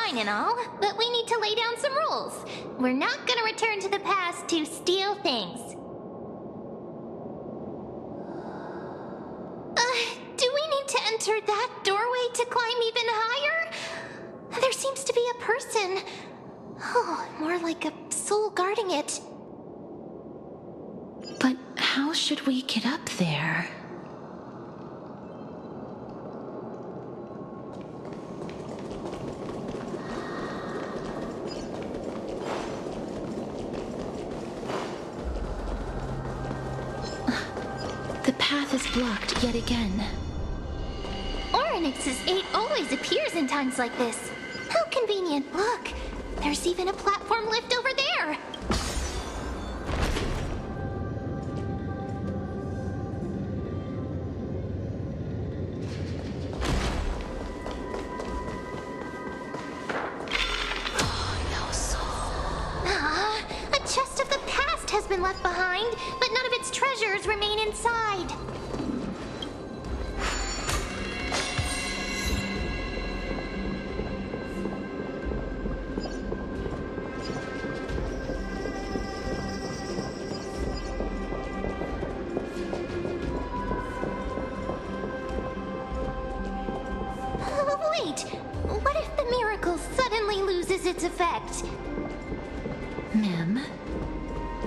fine and all, but we need to lay down some rules. We're not gonna return to the past to steal things. Do we need to enter that doorway to climb even higher? There seems to be a person. Oh, more like a soul guarding it. But how should we get up there? The path is blocked yet again. Oryx's 8 always appears in times like this. How convenient. Look, there's even a platform lift over there. A chest of the past has been left behind, but none of its treasures remain inside. Wait, what if the miracle suddenly loses its effect? Mem,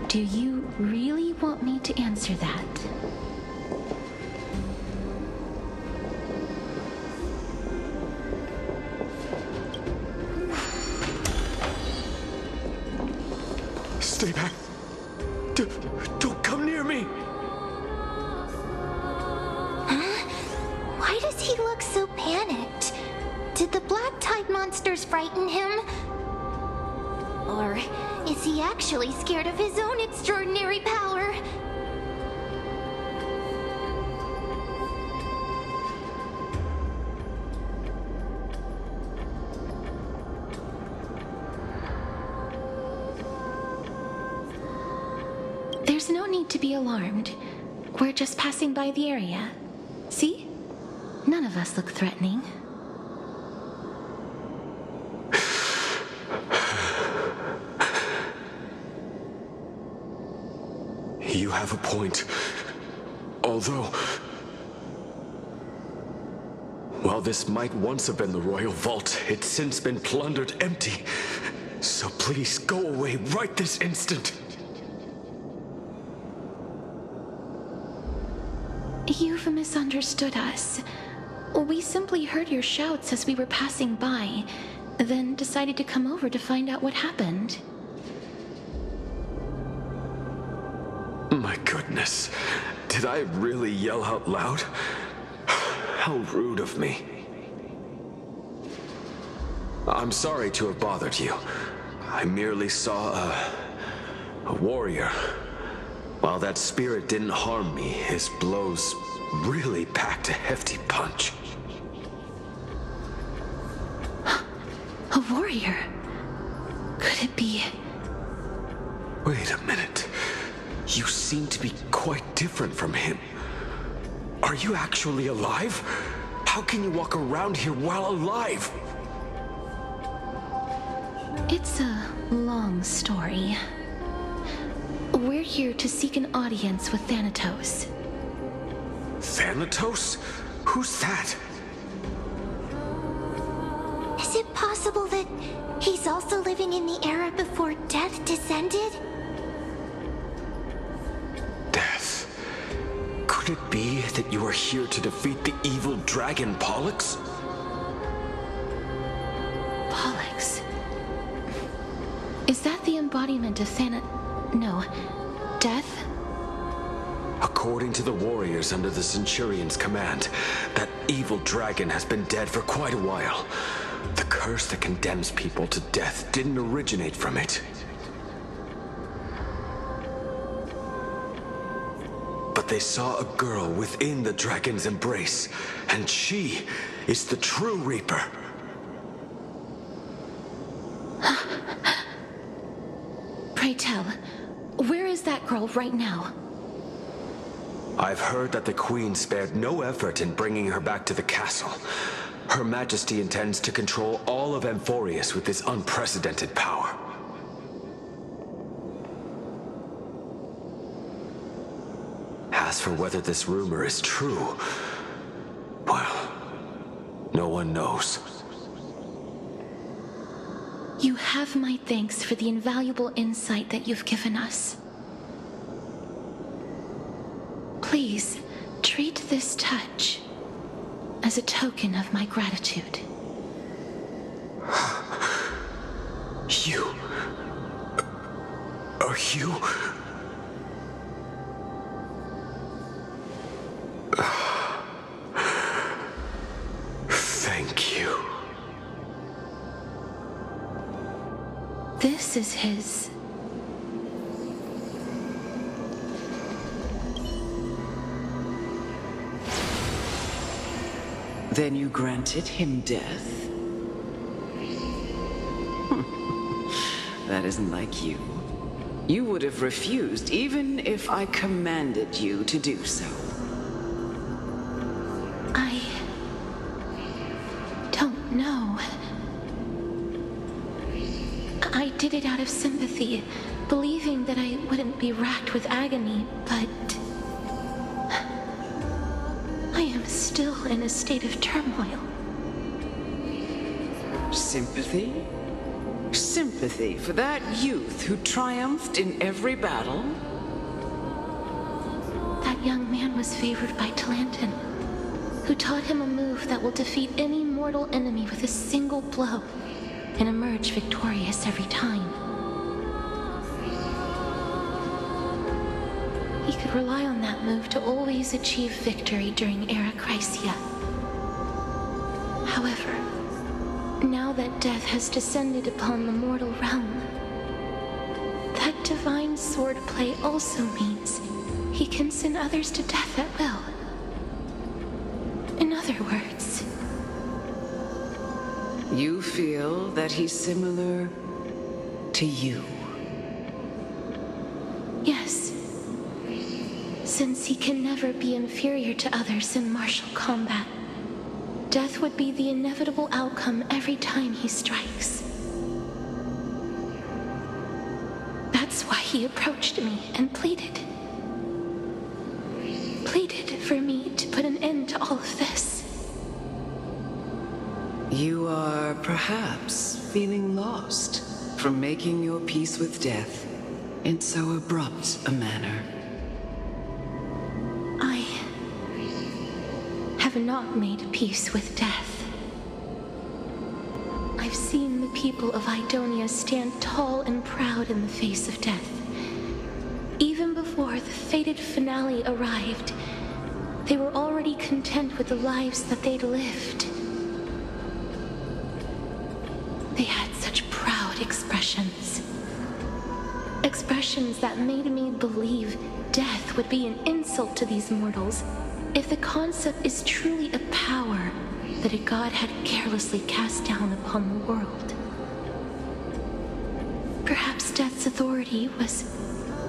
do you really want me to answer that? Stay back. Don't come near me. Huh? Why does he look so panicked? Did the black tide monsters frighten him? Or is he actually scared of his own extraordinary power? There's no need to be alarmed. We're just passing by the area. See? None of us look threatening. You have a point. Although, while this might once have been the royal vault, it's since been plundered empty. So please go away right this instant. You've misunderstood us. We simply heard your shouts as we were passing by, then decided to come over to find out what happened. My goodness, did I really yell out loud? How rude of me. I'm sorry to have bothered you. I merely saw a warrior. While that spirit didn't harm me, his blows really packed a hefty punch. A warrior? Could it be? Wait a minute. You seem to be quite different from him. Are you actually alive? How can you walk around here while alive? It's a long story. We're here to seek an audience with Thanatos. Thanatos? Who's that? Is it possible that he's also living in the era before death descended? Death? Could it be that you are here to defeat the evil dragon Pollux? Pollux? Is that the embodiment of No, death? According to the warriors under the Centurion's command, that evil dragon has been dead for quite a while. The curse that condemns people to death didn't originate from it. But they saw a girl within the dragon's embrace, and she is the true Reaper. Pray tell, where is that girl right now? I've heard that the Queen spared no effort in bringing her back to the castle. Her Majesty intends to control all of Amphorius with this unprecedented power. As for whether this rumor is true, well, no one knows. You have my thanks for the invaluable insight that you've given us. Please, treat this touch as a token of my gratitude. You... Are you... Thank you. This is his... Then you granted him death? That isn't like you. You would have refused even if I commanded you to do so. I don't know. I did it out of sympathy, believing that I wouldn't be racked with agony, but I am still in a state of turmoil. Sympathy? Sympathy for that youth who triumphed in every battle? That young man was favored by Talantin, who taught him a move that will defeat any mortal enemy with a single blow and emerge victorious every time. He could rely on that move to always achieve victory during Era Chrysia. However, now that death has descended upon the mortal realm, that divine swordplay also means he can send others to death at will. In other words... You feel that he's similar to you? Yes. Since he can never be inferior to others in martial combat, death would be the inevitable outcome every time he strikes. That's why he approached me and pleaded. Pleaded for me to put an end to all of this. You are perhaps feeling lost from making your peace with death in so abrupt a manner. I have not made peace with death. I've seen the people of Idonia stand tall and proud in the face of death. Even before the fated finale arrived, they were already content with the lives that they'd lived. They had such proud expressions. Expressions that made me believe death would be an insult to these mortals if the concept is truly a power that a god had carelessly cast down upon the world. Perhaps death's authority was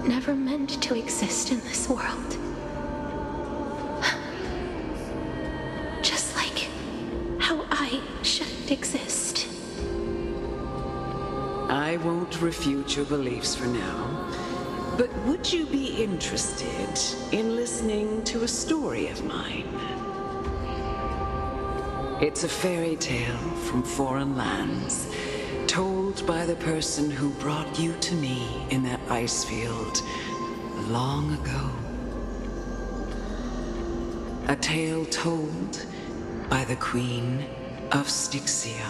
never meant to exist in this world. Just like how I shouldn't exist. I won't refute your beliefs for now, but would you be interested in listening to a story of mine? It's a fairy tale from foreign lands, told by the person who brought you to me in that ice field long ago. A tale told by the Queen of Styxia.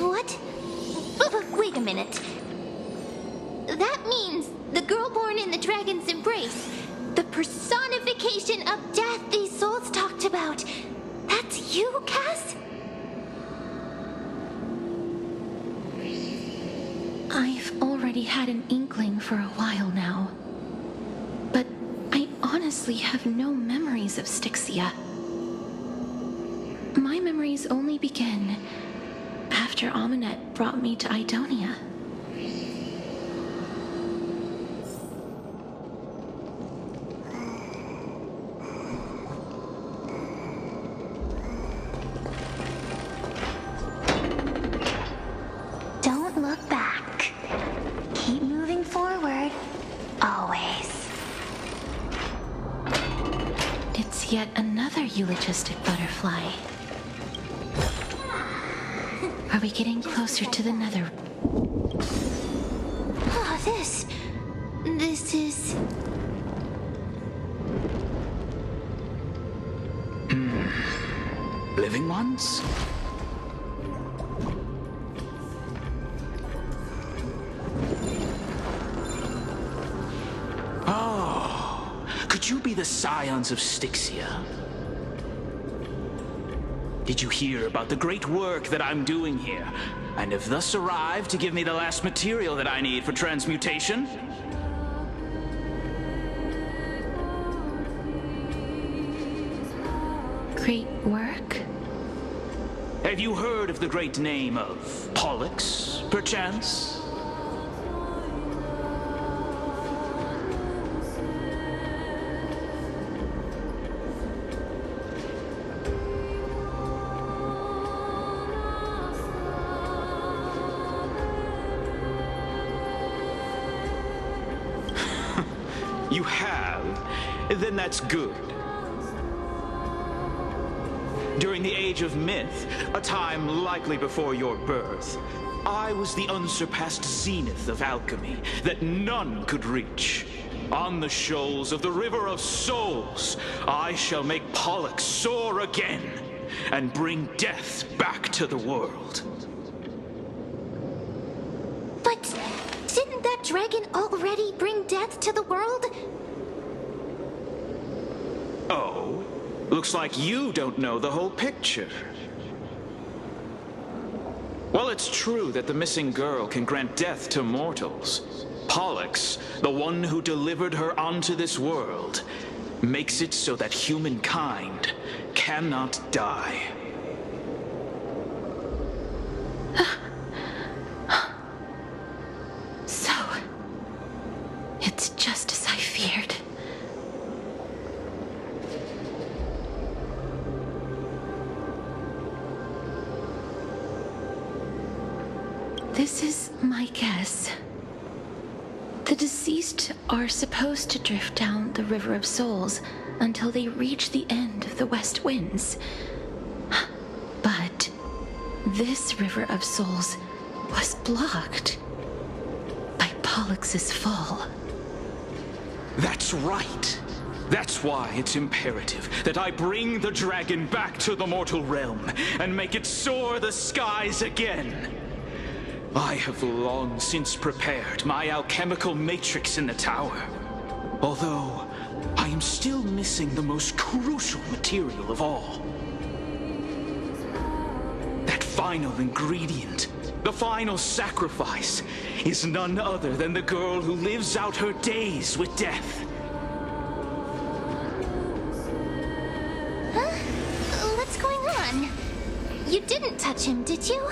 What? Wait a minute. That means the girl born in the dragon's embrace, the personification of death these souls talked about. That's you, Cass? I've already had an inkling for a while now. But I honestly have no memories of Styxia. My memories only begin after Aminet brought me to Idonia. yet another eulogistic butterfly. Are we getting closer to the nether? Oh, this is... Living ones? Oh, could you be the scions of Styxia? Did you hear about the great work that I'm doing here, and have thus arrived to give me the last material that I need for transmutation? Great work? Have you heard of the great name of Pollux, perchance? You have? Then that's good. During the Age of Myth, a time likely before your birth, I was the unsurpassed zenith of alchemy that none could reach. On the shoals of the River of Souls, I shall make Pollux soar again and bring death back to the world. But didn't that dragon already bring death to the world? Oh? Looks like you don't know the whole picture. Well, it's true that the missing girl can grant death to mortals. Pollux, the one who delivered her onto this world, makes it so that humankind cannot die. So, it's just as I feared. This is my guess. The deceased are supposed to drift down the River of Souls until they reach the end of the West Winds. But this River of Souls was blocked by Pollux's fall. That's right. That's why it's imperative that I bring the dragon back to the mortal realm and make it soar the skies again. I have long since prepared my alchemical matrix in the tower. Although, I am still missing the most crucial material of all. That final ingredient, the final sacrifice, is none other than the girl who lives out her days with death. Huh? What's going on? You didn't touch him, did you?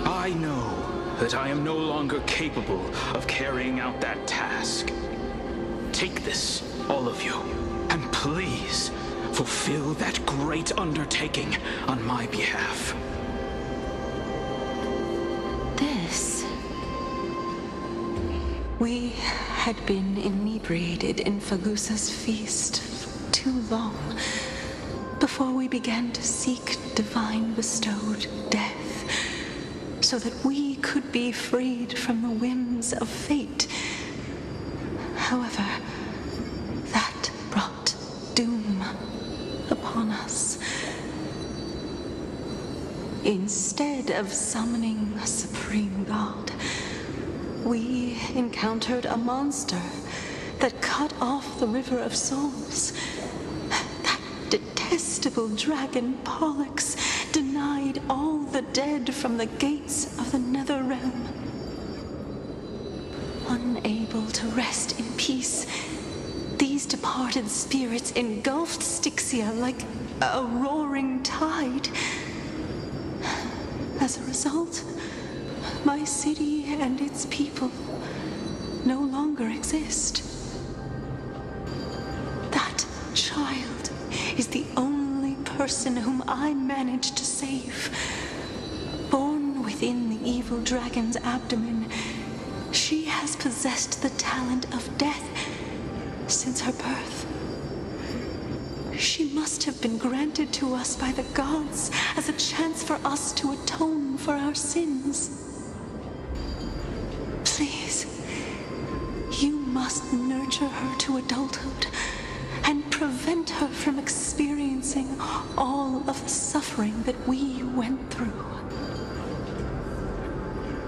I know that I am no longer capable of carrying out that task. Take this, all of you, and please fulfill that great undertaking on my behalf. This... We had been inebriated in Fagusa's feast for too long before we began to seek divine bestowed death, so that we could be freed from the whims of fate. However, that brought doom upon us. Instead of summoning a supreme god, we encountered a monster that cut off the River of Souls. That detestable dragon Pollux denied all the dead from the gates of the nether realm. Unable to rest in peace, these departed spirits engulfed Styxia like a roaring tide. As a result, my city and its people no longer exist. That child is the only person whom I managed to save. Born within the evil dragon's abdomen, she has possessed the talent of death since her birth. She must have been granted to us by the gods as a chance for us to atone for our sins. Please, you must nurture her to adulthood and prevent her from experiencing all of the suffering that we went through.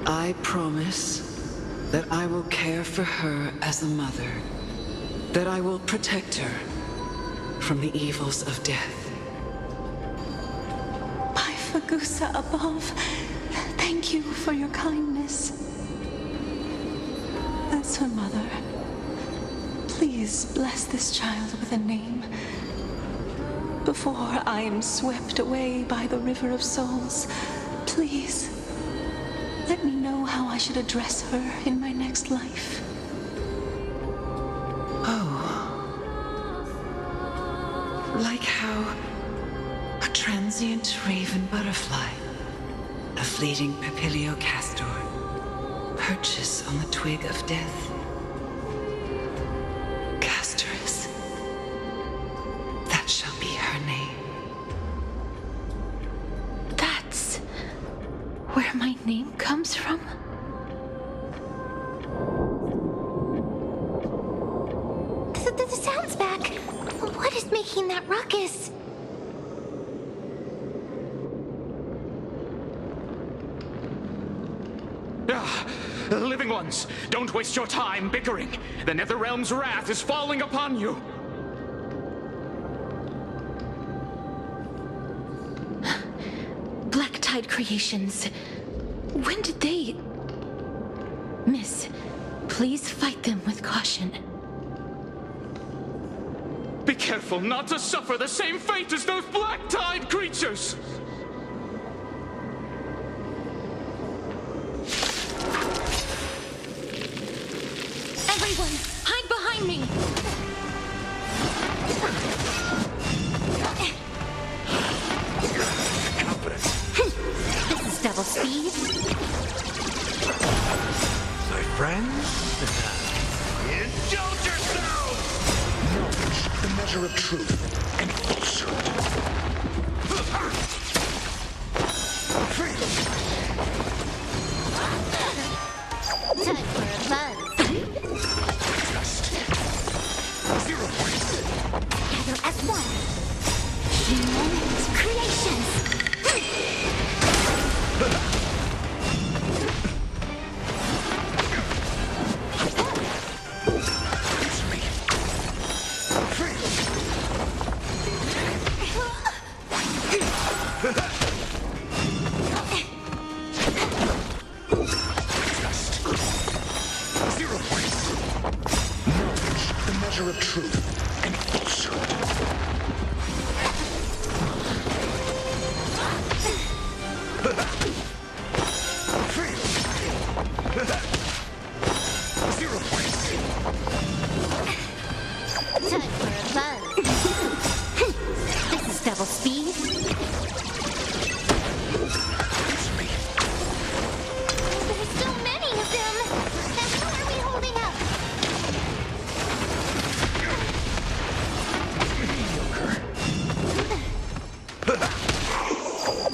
I promise that I will care for her as a mother, that I will protect her from the evils of death. By Fagusa above, thank you for your kindness. As her mother, please bless this child with a name before I am swept away by the river of souls. Please, let me know how I should address her in my next life. Like how a transient raven butterfly, a fleeting papilio castor, perches on the twig of death. Castorus. That shall be her name. That's where my name comes from? The sound's back. What is making that ruckus? Living ones, don't waste your time bickering. The Netherrealm's wrath is falling upon you. Black Tide Creations. When did they... Miss, please fight them with caution. Be careful not to suffer the same fate as those Black Tide creatures! Everyone, hide behind me! This is double speed. My friends, indulge yourselves! Knowledge, the measure of truth and falsehood. Time for a buzz. Just 0 points. Gather as one. Humans, creations. It's me. Just 0 points. Knowledge, the measure of truth and falsehood. Zero points. Time for a buzz. This is double speed. It's me. There's so many of them. And how are we holding up? Mediocre.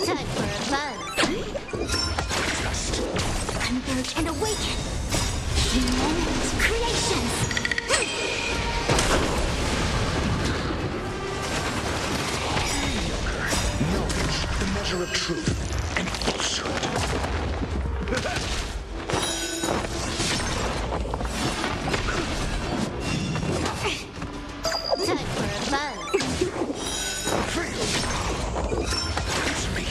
Time for a buzz. Just Converge and awaken. Humans, creations. mediocre. Knowledge, the measure of truth and falsehood. Time for a buzz. It's me.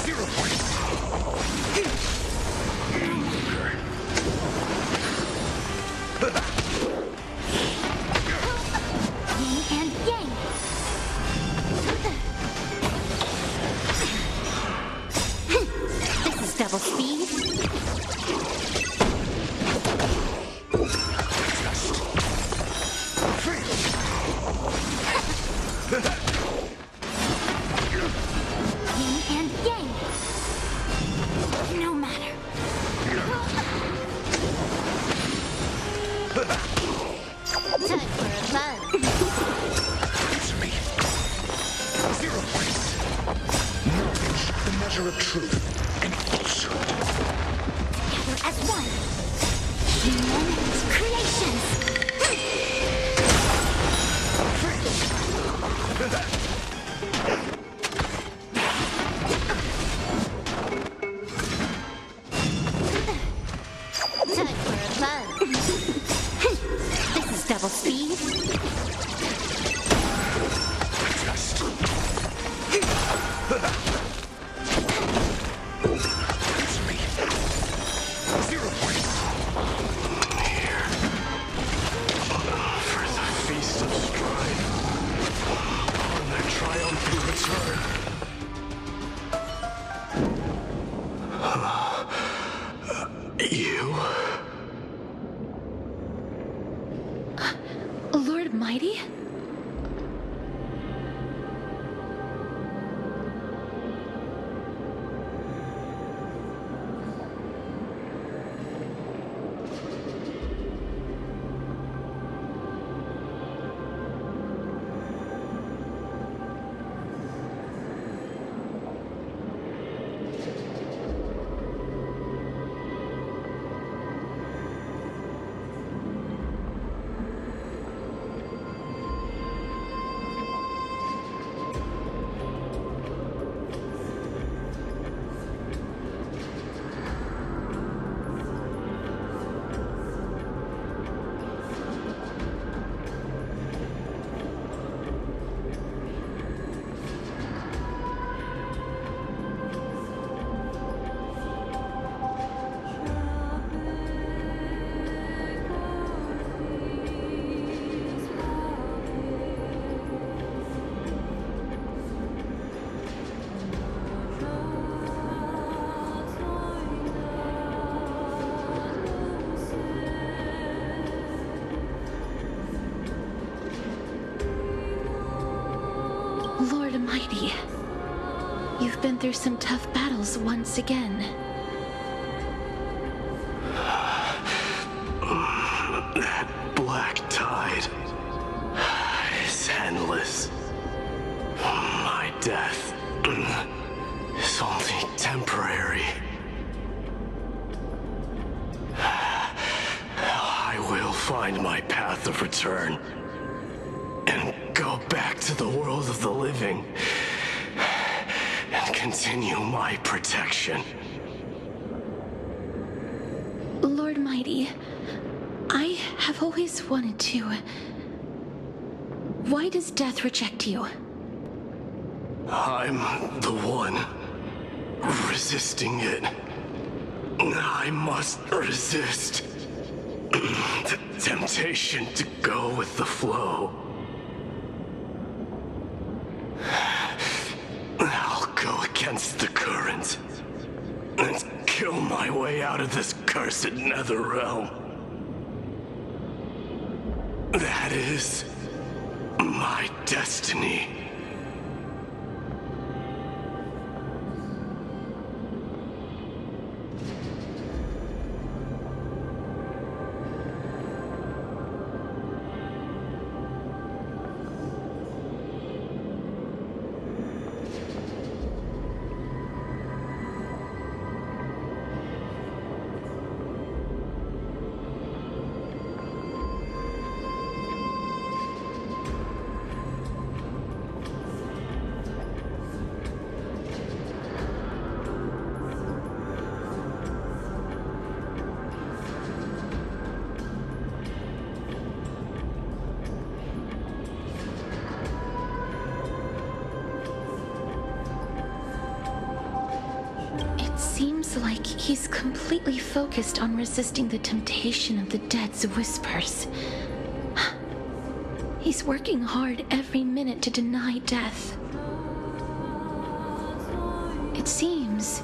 0 points. Mediocre. Yin and yang. This is double speed. Yin and yang. No matter. Time for a buzz. measure of truth and falsehood. Together as one. Humans, creations. Time for a fun. This is double speed. Zero points. Here. For the feast of strife. On their triumphant return. You? Lord Mighty? Lord Mighty, you've been through some tough battles once again. That black tide is endless. My death is only temporary. I will find my path of return and go back to the world of the living and continue my protection. Lord Mighty, I have always wanted to. Why does death reject you? I'm the one resisting it. I must resist the temptation to go with the flow. I'll go against the current and kill my way out of this cursed nether realm. That is my destiny. Seems like he's completely focused on resisting the temptation of the dead's whispers. He's working hard every minute to deny death. It seems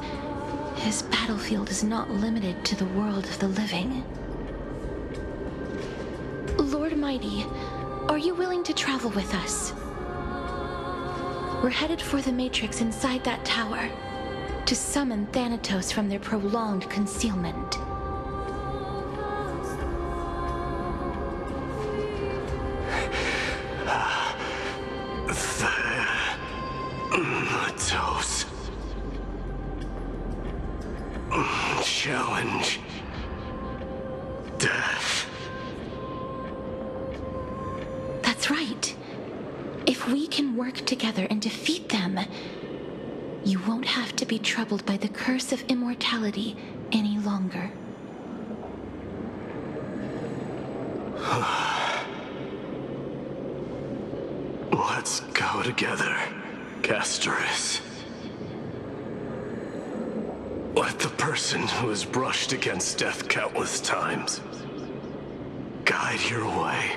his battlefield is not limited to the world of the living. Lord Mighty, are you willing to travel with us? We're headed for the Matrix inside that tower, to summon Thanatos from their prolonged concealment. Thanatos. challenge death. That's right. If we can work together and defeat them, you won't have to be troubled by the curse of immortality any longer. Let's go together, Castoris. Let the person who has brushed against death countless times guide your way.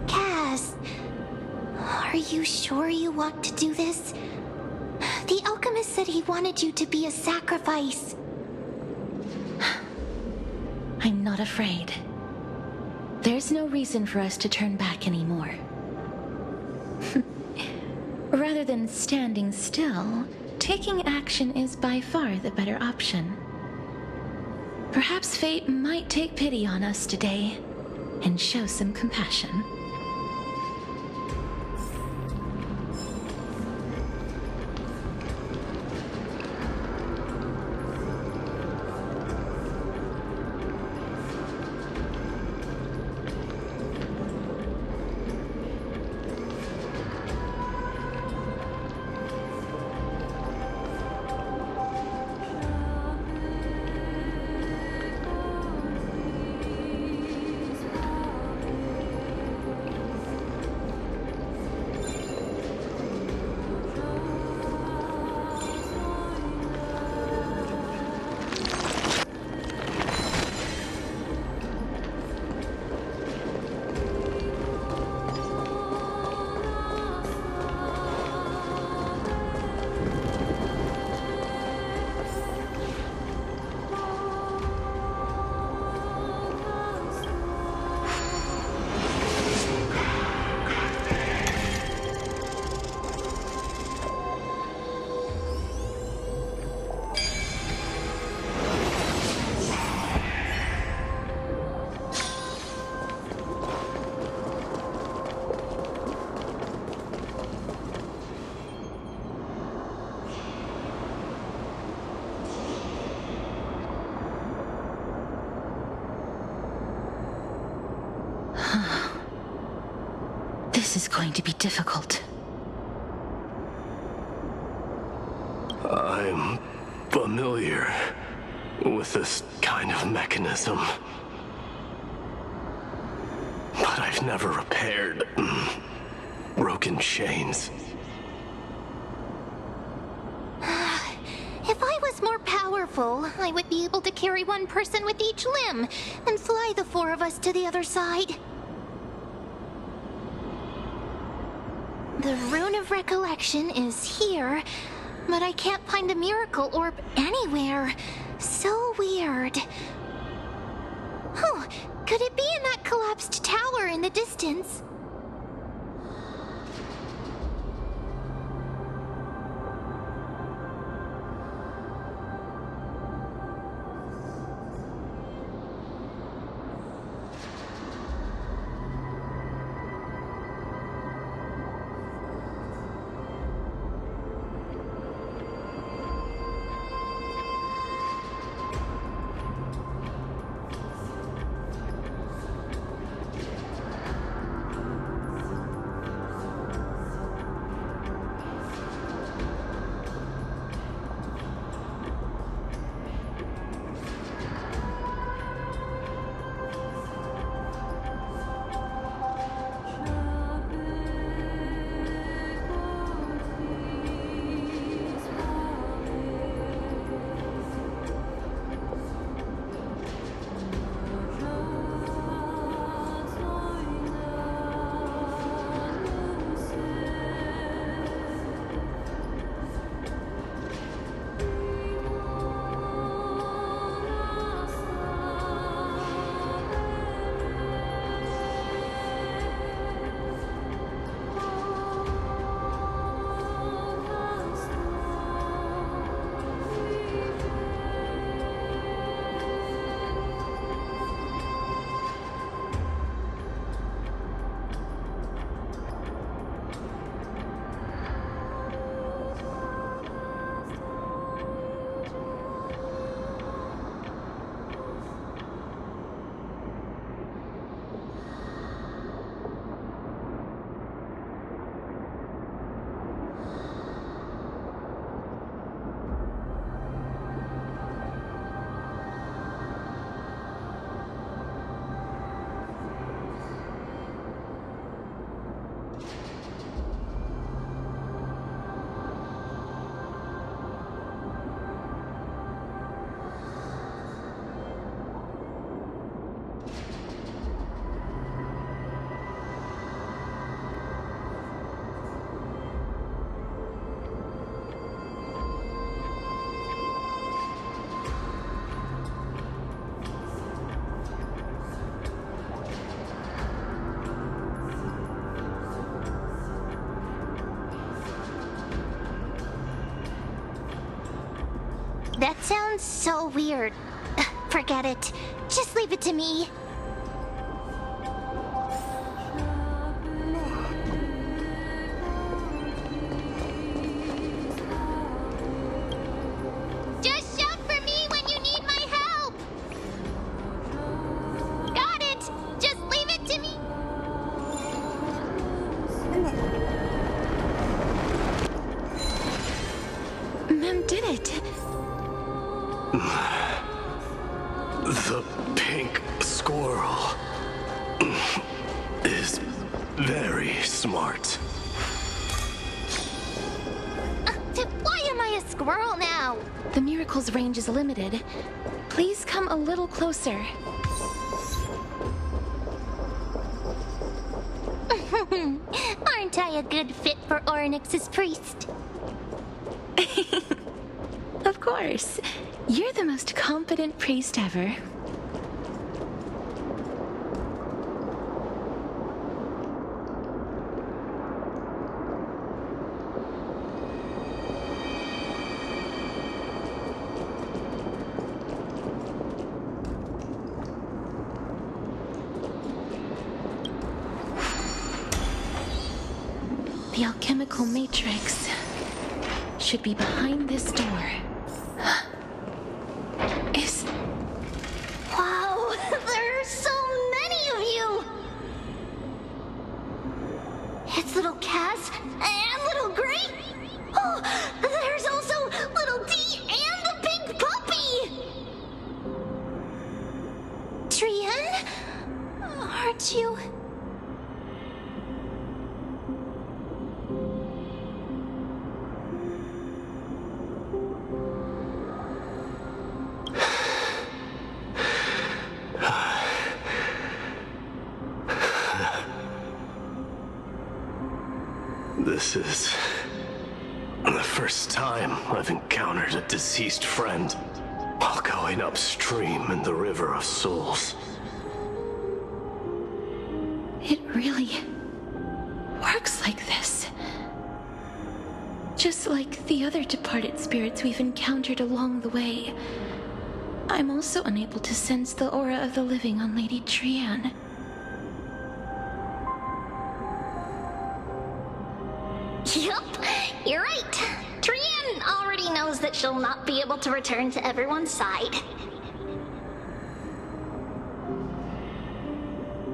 Cass, are you sure you want to do this? The alchemist said he wanted you to be a sacrifice. I'm not afraid. There's no reason for us to turn back anymore. Rather than standing still, taking action is by far the better option. Perhaps fate might take pity on us today and show some compassion. This is going to be difficult. I'm familiar with this kind of mechanism, but I've never repaired broken chains. If I was more powerful, I would be able to carry one person with each limb and fly the four of us to the other side. The Rune of Recollection is here, but I can't find the miracle orb anywhere. So weird. Oh, could it be in that collapsed tower in the distance? That sounds so weird. Forget it. Just leave it to me. Just shout for me when you need my help! Got it! Just leave it to me! Mem did it. The pink squirrel is very smart. Why am I a squirrel now? The miracle's range is limited. Please come a little closer. Aren't I a good fit for Orynyx's priest? Of course. You're the most competent priest ever. The alchemical matrix should be behind this door. Wow, there are so many of you! It's little Cass and little Gray. Oh, there's also little D and the pink puppy! Trian? Aren't you... This is the first time I've encountered a deceased friend while going upstream in the River of Souls. It really works like this. Just like the other departed spirits we've encountered along the way. I'm also unable to sense the aura of the living on Lady Trian. Yup, you're right. Trian already knows that she'll not be able to return to everyone's side.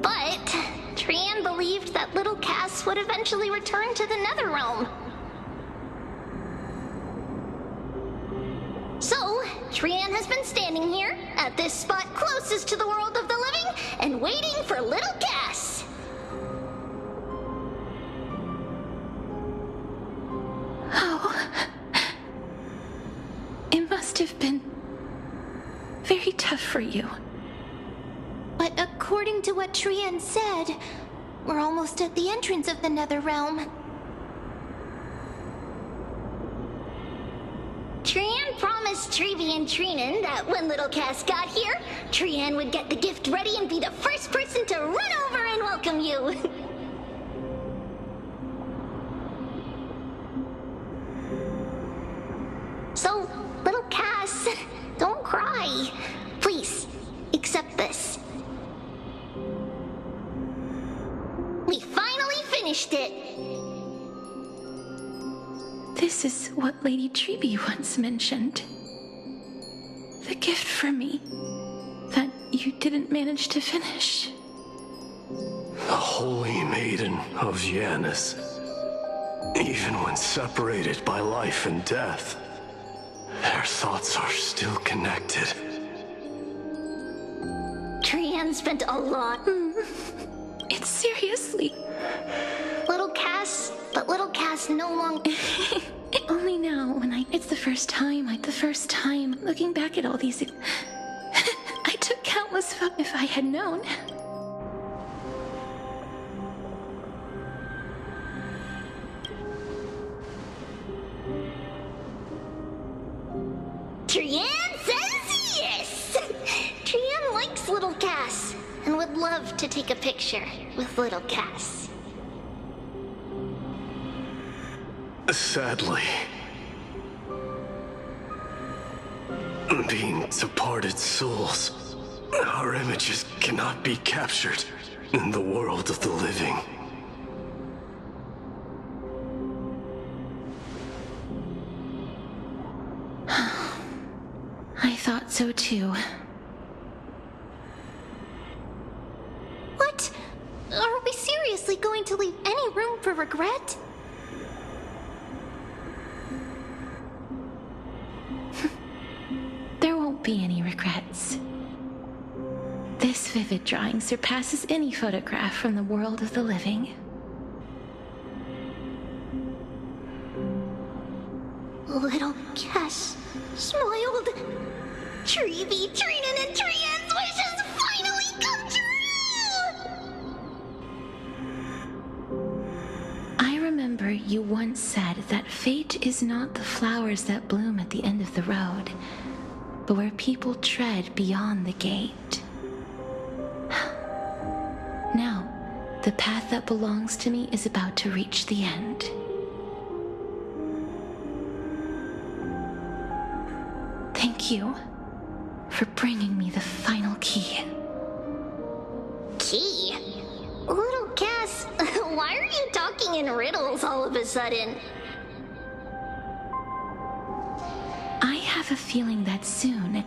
But Trian believed that little Cass would eventually return to the Netherrealm. So, Trian has been standing here, at this spot closest to the world of the living, and waiting for little Cass. Oh. It must have been very tough for you. But according to what Trian said, we're almost at the entrance of the Netherrealm. Trian promised Trevi and Trinan that when little Cass got here, Trian would get the gift ready and be the first person to run over and welcome you. So, little Cass, don't cry. Please, accept this. We finally finished it! This is what Lady Trevi once mentioned. The gift for me that you didn't manage to finish. The Holy Maiden of Janus. Even when separated by life and death, their thoughts are still connected. Trian spent a lot. It's seriously. Little Cass, but little Cass no longer... Only now, it's the first time, looking back at all these... I took countless if I had known. Trian says yes! Trian likes little Cass, and would love to take a picture with little Cass. Sadly, Being departed souls, our images cannot be captured in the world of the living. I thought so too. What? Are we seriously going to leave any room for regret? There won't be any regrets. This vivid drawing surpasses any photograph from the world of the living. Little Cash smiled. Treevee, Trinin, and Trian's wishes finally come true! I remember you once said that fate is not the flowers that bloom at the end of the road, but where people tread beyond the gate. Now, the path that belongs to me is about to reach the end. Thank you for bringing me the final key. Key? Little Cass, why are you talking in riddles all of a sudden? I have a feeling that soon,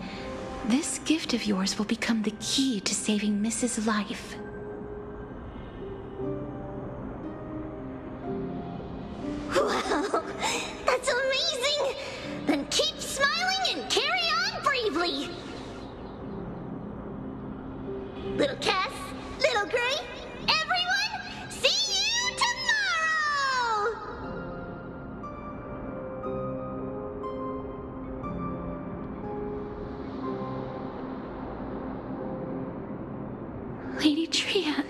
this gift of yours will become the key to saving Mrs. Life. Wow, that's amazing! Then keep smiling and carry on bravely! Little Cass, Little Gray, everyone, see you tomorrow! Lady Trian.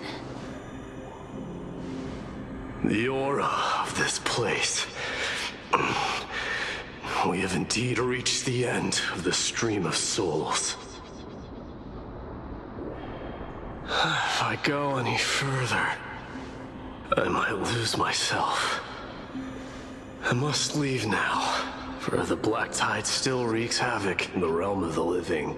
The aura of this place. We have indeed reached the end of the stream of souls. If I go any further, I might lose myself. I must leave now, for the black tide still wreaks havoc in the realm of the living.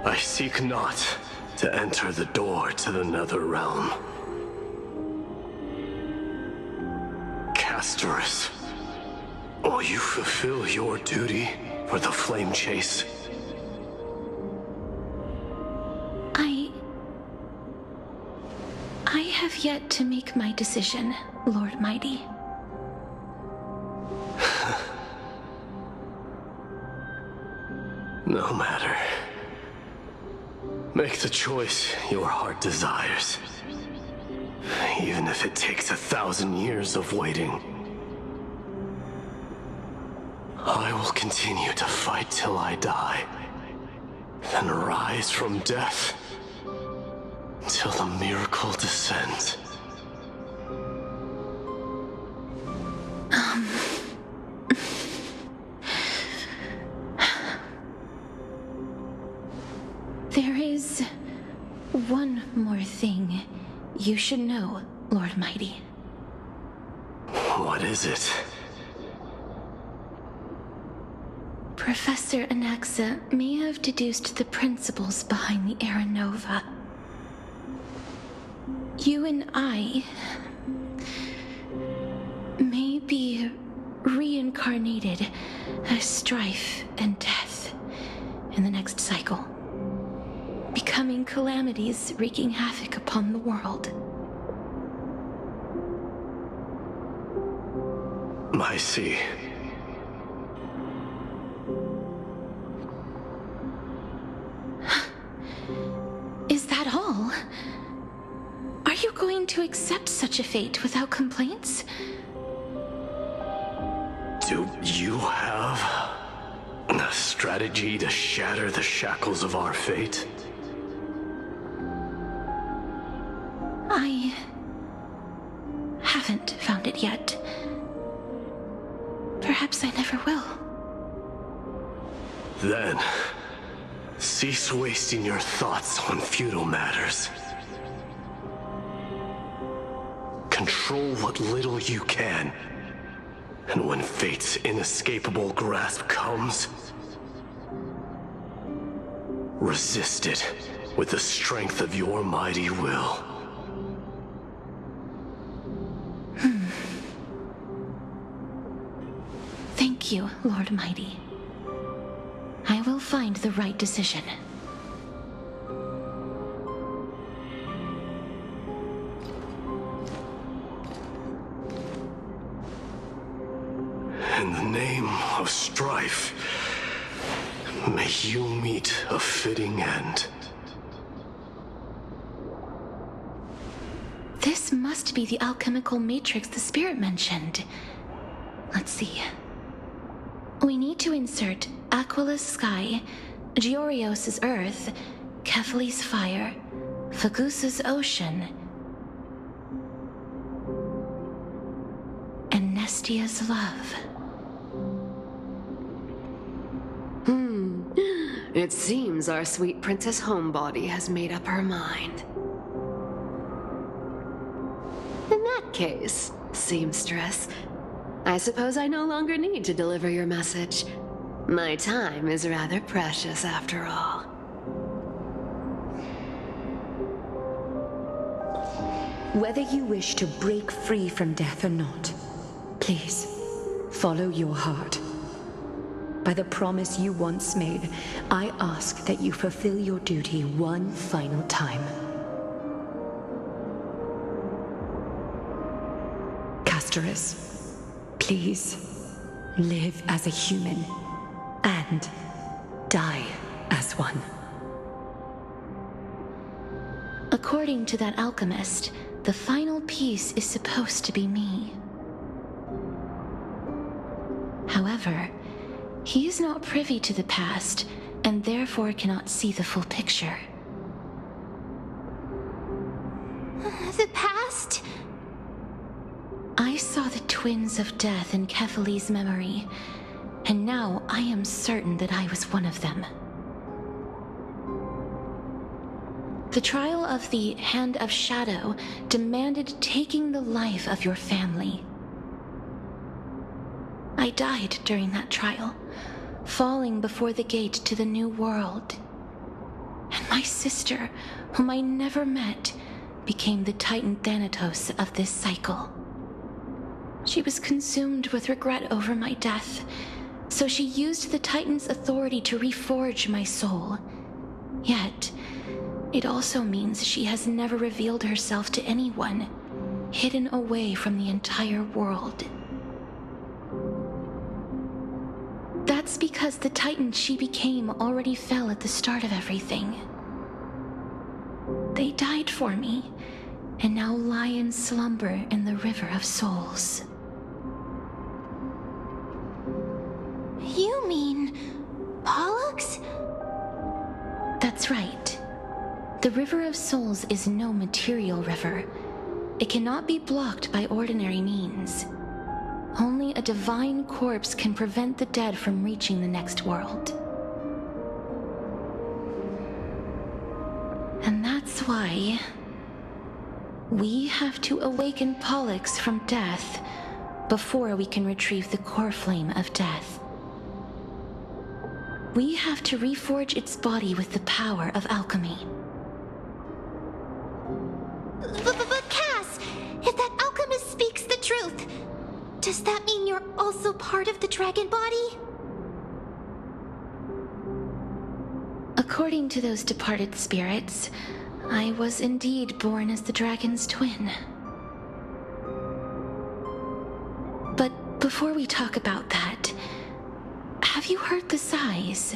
I seek not to enter the door to the nether realm. Castorus, will you fulfill your duty for the flame chase? I have yet to make my decision, Lord Mighty. No matter. Make the choice your heart desires. Even if it takes 1,000 years of waiting. I will continue to fight till I die. Then rise from death till the miracle descends. There is one more thing you should know, Lord Mighty. What is it? Professor Anaxa may have deduced the principles behind the Era Nova. You and I may be reincarnated as strife and death in the next cycle, becoming calamities wreaking havoc upon the world. I see. Is that all? Are you going to accept such a fate without complaints? Do you have a strategy to shatter the shackles of our fate? I haven't found it yet. Perhaps I never will. Then, cease wasting your thoughts on futile matters. Control what little you can. And when fate's inescapable grasp comes, resist it with the strength of your mighty will. Thank you, Lord Mighty. I will find the right decision. In the name of strife, may you meet a fitting end. This must be the alchemical matrix the spirit mentioned. Let's see. We need to insert Aquila's sky, Georios' earth, Kephali's fire, Fagusa's ocean, and Nestia's love. It seems our sweet Princess Homebody has made up her mind. In that case, seamstress, I suppose I no longer need to deliver your message. My time is rather precious after all. Whether you wish to break free from death or not, please, follow your heart. By the promise you once made, I ask that you fulfill your duty one final time. Castorus, please, live as a human, and die as one. According to that alchemist, the final piece is supposed to be me. However, he is not privy to the past, and therefore cannot see the full picture. The past? I saw the twins of death in Kephali's memory, and now I am certain that I was one of them. The trial of the Hand of Shadow demanded taking the life of your family. I died during that trial, falling before the gate to the new world. And My sister, whom I never met, became the Titan Thanatos of this cycle. She was consumed with regret over my death, so she used the Titan's authority to reforge my soul. Yet, it also means she has never revealed herself to anyone, hidden away from the entire world. That's because the Titan she became already fell at the start of everything. They died for me, and now lie in slumber in the River of Souls. You mean Pollux? That's right. The River of Souls is no material river. It cannot be blocked by ordinary means. Only a divine corpse can prevent the dead from reaching the next world. And that's why we have to awaken Pollux from death before we can retrieve the core flame of death. We have to reforge its body with the power of alchemy. But Cass, if that alchemist speaks the truth, does that mean you're also part of the dragon body? According to those departed spirits, I was indeed born as the dragon's twin. But before we talk about that, have you heard the sighs?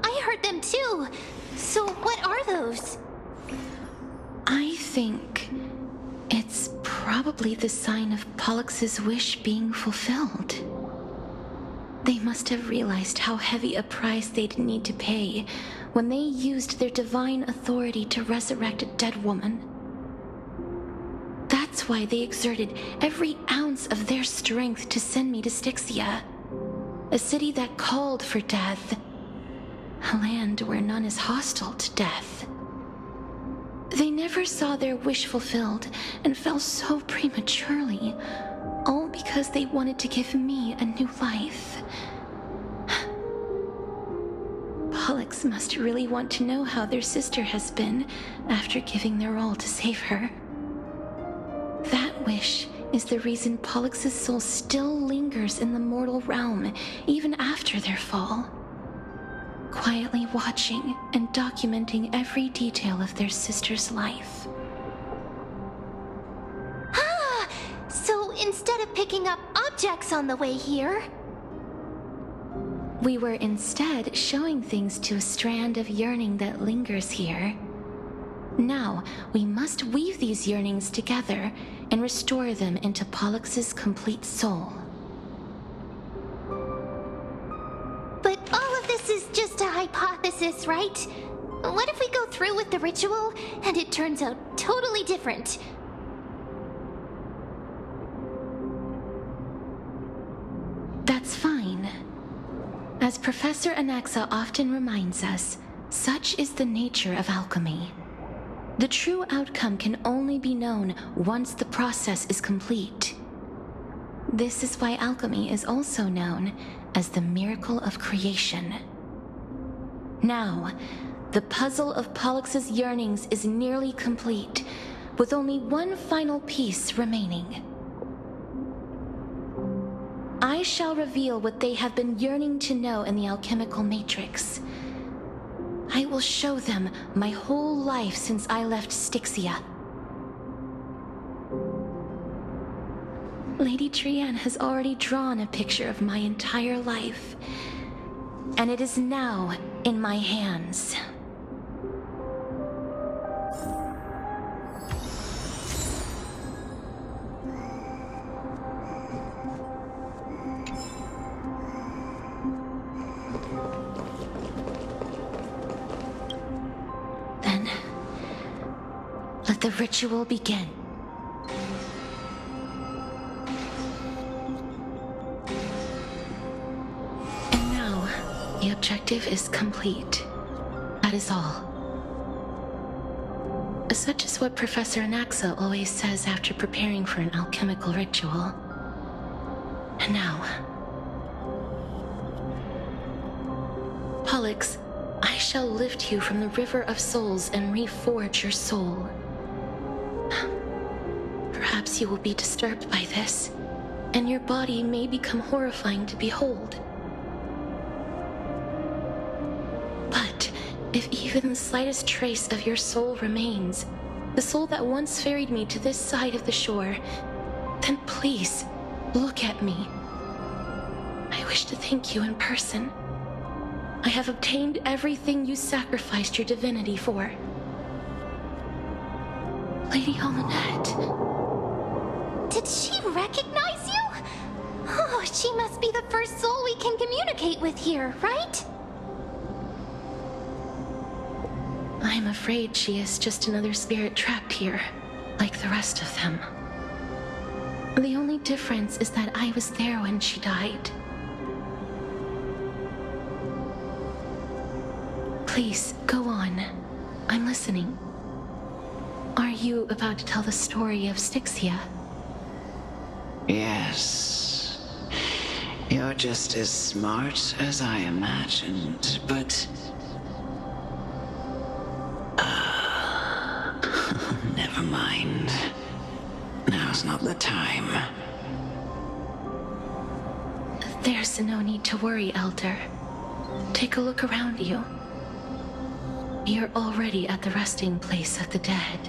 I heard them too. So what are those? I think it's probably the sign of Pollux's wish being fulfilled. They must have realized how heavy a price they'd need to pay when they used their divine authority to resurrect a dead woman. That's why they exerted every ounce of their strength to send me to Styxia, a city that called for death, a land where none is hostile to death. They never saw their wish fulfilled and fell so prematurely, all because they wanted to give me a new life. Pollux must really want to know how their sister has been after giving their all to save her. That wish is the reason Pollux's soul still lingers in the mortal realm even after their fall, quietly watching and documenting every detail of their sister's life. So instead of picking up objects on the way here, we were instead showing things to a strand of yearning that lingers here. Now, we must weave these yearnings together and restore them into Pollux's complete soul. but all of this is just a hypothesis, right? What if we go through with the ritual and it turns out totally different? That's fine. As Professor Anaxa often reminds us, such is the nature of alchemy. The true outcome can only be known once the process is complete. This is why alchemy is also known as the miracle of creation. Now, the puzzle of Pollux's yearnings is nearly complete, with only one final piece remaining. I shall reveal what they have been yearning to know in the alchemical matrix. I will show them my whole life since I left Styxia. Lady Trianne has already drawn a picture of my entire life, and it is now in my hands. Then, let the ritual begin. objective is complete. That is all. Such is what Professor Anaxa always says after preparing for an alchemical ritual. And now... Pollux, I shall lift you from the river of souls and reforge your soul. Perhaps you will be disturbed by this, and your body may become horrifying to behold. But if even the slightest trace of your soul remains, the soul that once ferried me to this side of the shore, then please, look at me. I wish to thank you in person. I have obtained everything you sacrificed your divinity for. Lady Almanette. Did she recognize you? Oh, she must be the first soul we can communicate with here, right? I'm afraid she is just another spirit trapped here, like the rest of them. The only difference is that I was there when she died. Please, go on. I'm listening. Are you about to tell the story of Styxia? Yes. You're just as smart as I imagined, but... never mind. Now's not the time. There's no need to worry, Elder. Take a look around you. You're already at the resting place of the dead.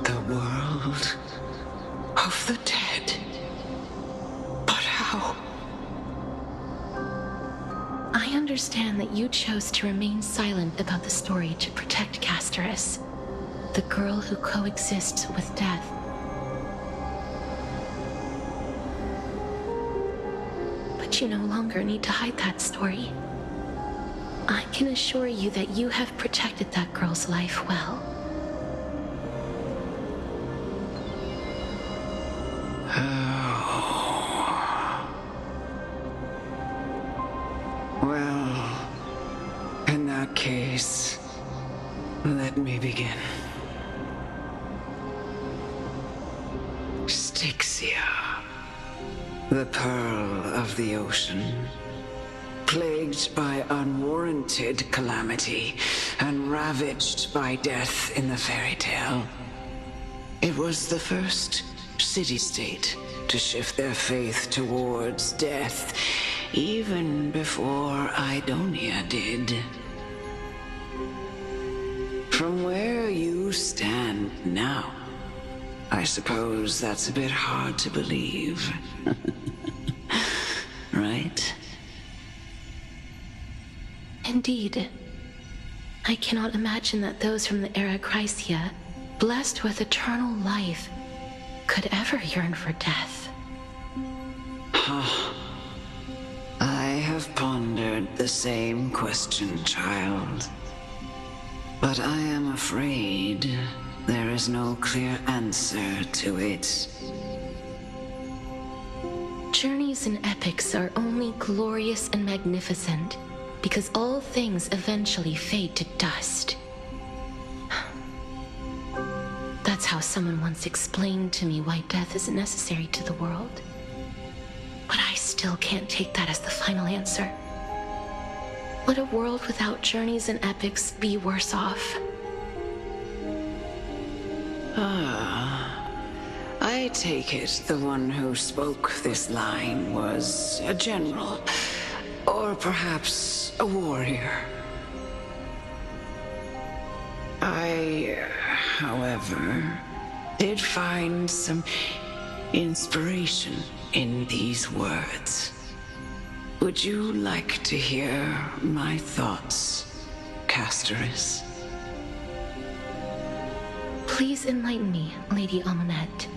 The world of the dead. But how? I understand that you chose to remain silent about the story to protect Casterus, the girl who coexists with death. But you no longer need to hide that story. I can assure you that you have protected that girl's life well. Well, in that case, let me begin. Styxia, the pearl of the ocean, plagued by unwarranted calamity and ravaged by death in the fairy tale. It was the first city-state to shift their faith towards death, even before Idonia did. From where you stand now, I suppose that's a bit hard to believe. Right? Indeed. I cannot imagine that those from the era Chrysia, blessed with eternal life, could ever yearn for death. I have pondered the same question, child. But I am afraid there is no clear answer to it. Journeys and epics are only glorious and magnificent because all things eventually fade to dust. That's how someone once explained to me why death isn't necessary to the world. But I still can't take that as the final answer. Would a world without journeys and epics be worse off? I take it the one who spoke this line was a general, or perhaps a warrior. I, however, did find some inspiration in these words. Would you like to hear my thoughts, Casterus? Please enlighten me, Lady Almanette.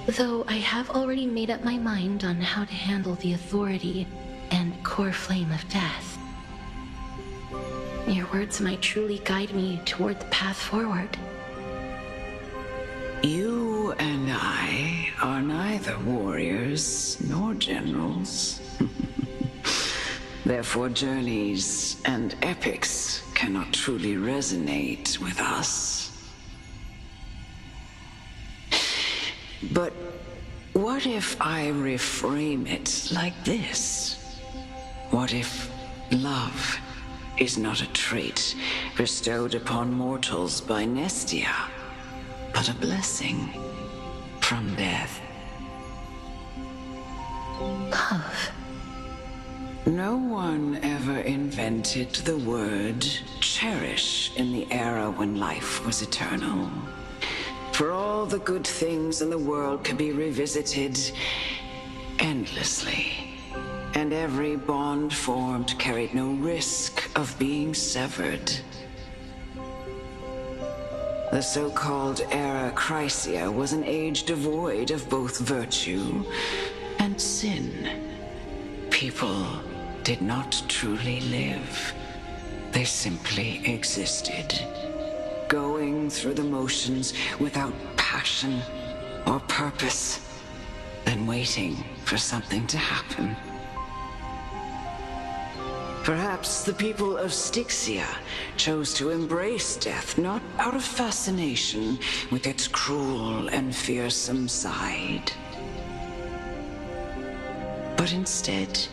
Though I have already made up my mind on how to handle the authority and core flame of death. Your words might truly guide me toward the path forward. You and I are neither warriors nor generals. Therefore, journeys and epics cannot truly resonate with us. But what if I reframe it like this? What if love is not a trait bestowed upon mortals by Nestia, but a blessing from death? Love. No one ever invented the word cherish in the era when life was eternal. For all the good things in the world could be revisited endlessly, and every bond formed carried no risk of being severed. The so-called Era Chrysia was an age devoid of both virtue and sin. People did not truly live. They simply existed, going through the motions without passion or purpose, then waiting for something to happen. Perhaps the people of Styxia chose to embrace death not out of fascination with its cruel and fearsome side, but instead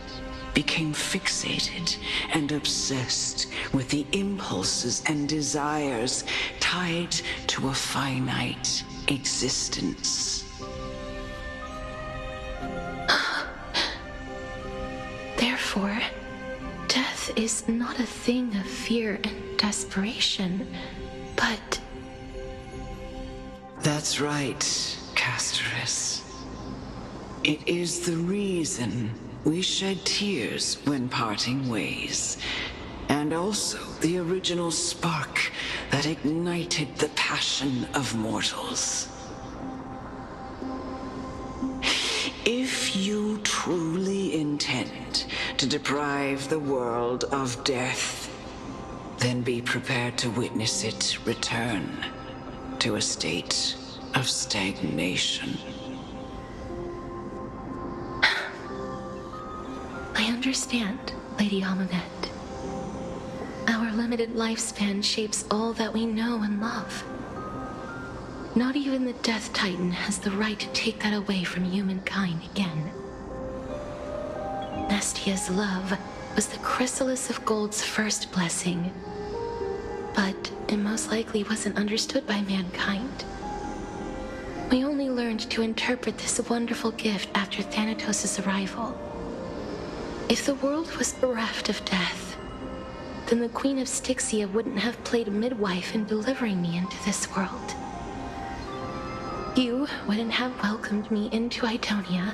became fixated and obsessed with the impulses and desires tied to a finite existence. Therefore, death is not a thing of fear and desperation, but... That's right, Casterus. It is the reason we shed tears when parting ways, and also the original spark that ignited the passion of mortals. If you truly intend to deprive the world of death, then be prepared to witness it return to a state of stagnation. I understand, Lady Amunet. Our limited lifespan shapes all that we know and love. Not even the Death Titan has the right to take that away from humankind again. Nestia's love was the chrysalis of gold's first blessing, but it most likely wasn't understood by mankind. We only learned to interpret this wonderful gift after Thanatos' arrival. If the world was bereft of death, then the Queen of Styxia wouldn't have played midwife in delivering me into this world. You wouldn't have welcomed me into Idonia,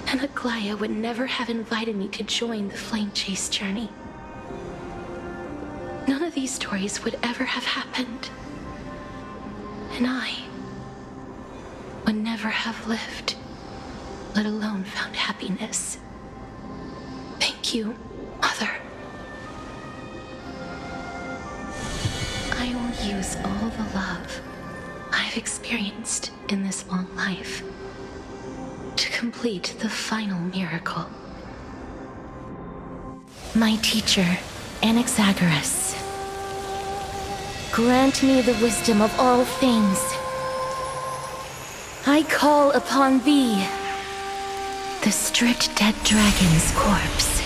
and Aglaya would never have invited me to join the Flame Chase journey. None of these stories would ever have happened, and I would never have lived, let alone found happiness. Thank you, Mother. I will use all the love I've experienced in this long life to complete the final miracle. My teacher, Anaxagoras, grant me the wisdom of all things. I call upon thee, the stripped dead dragon's corpse.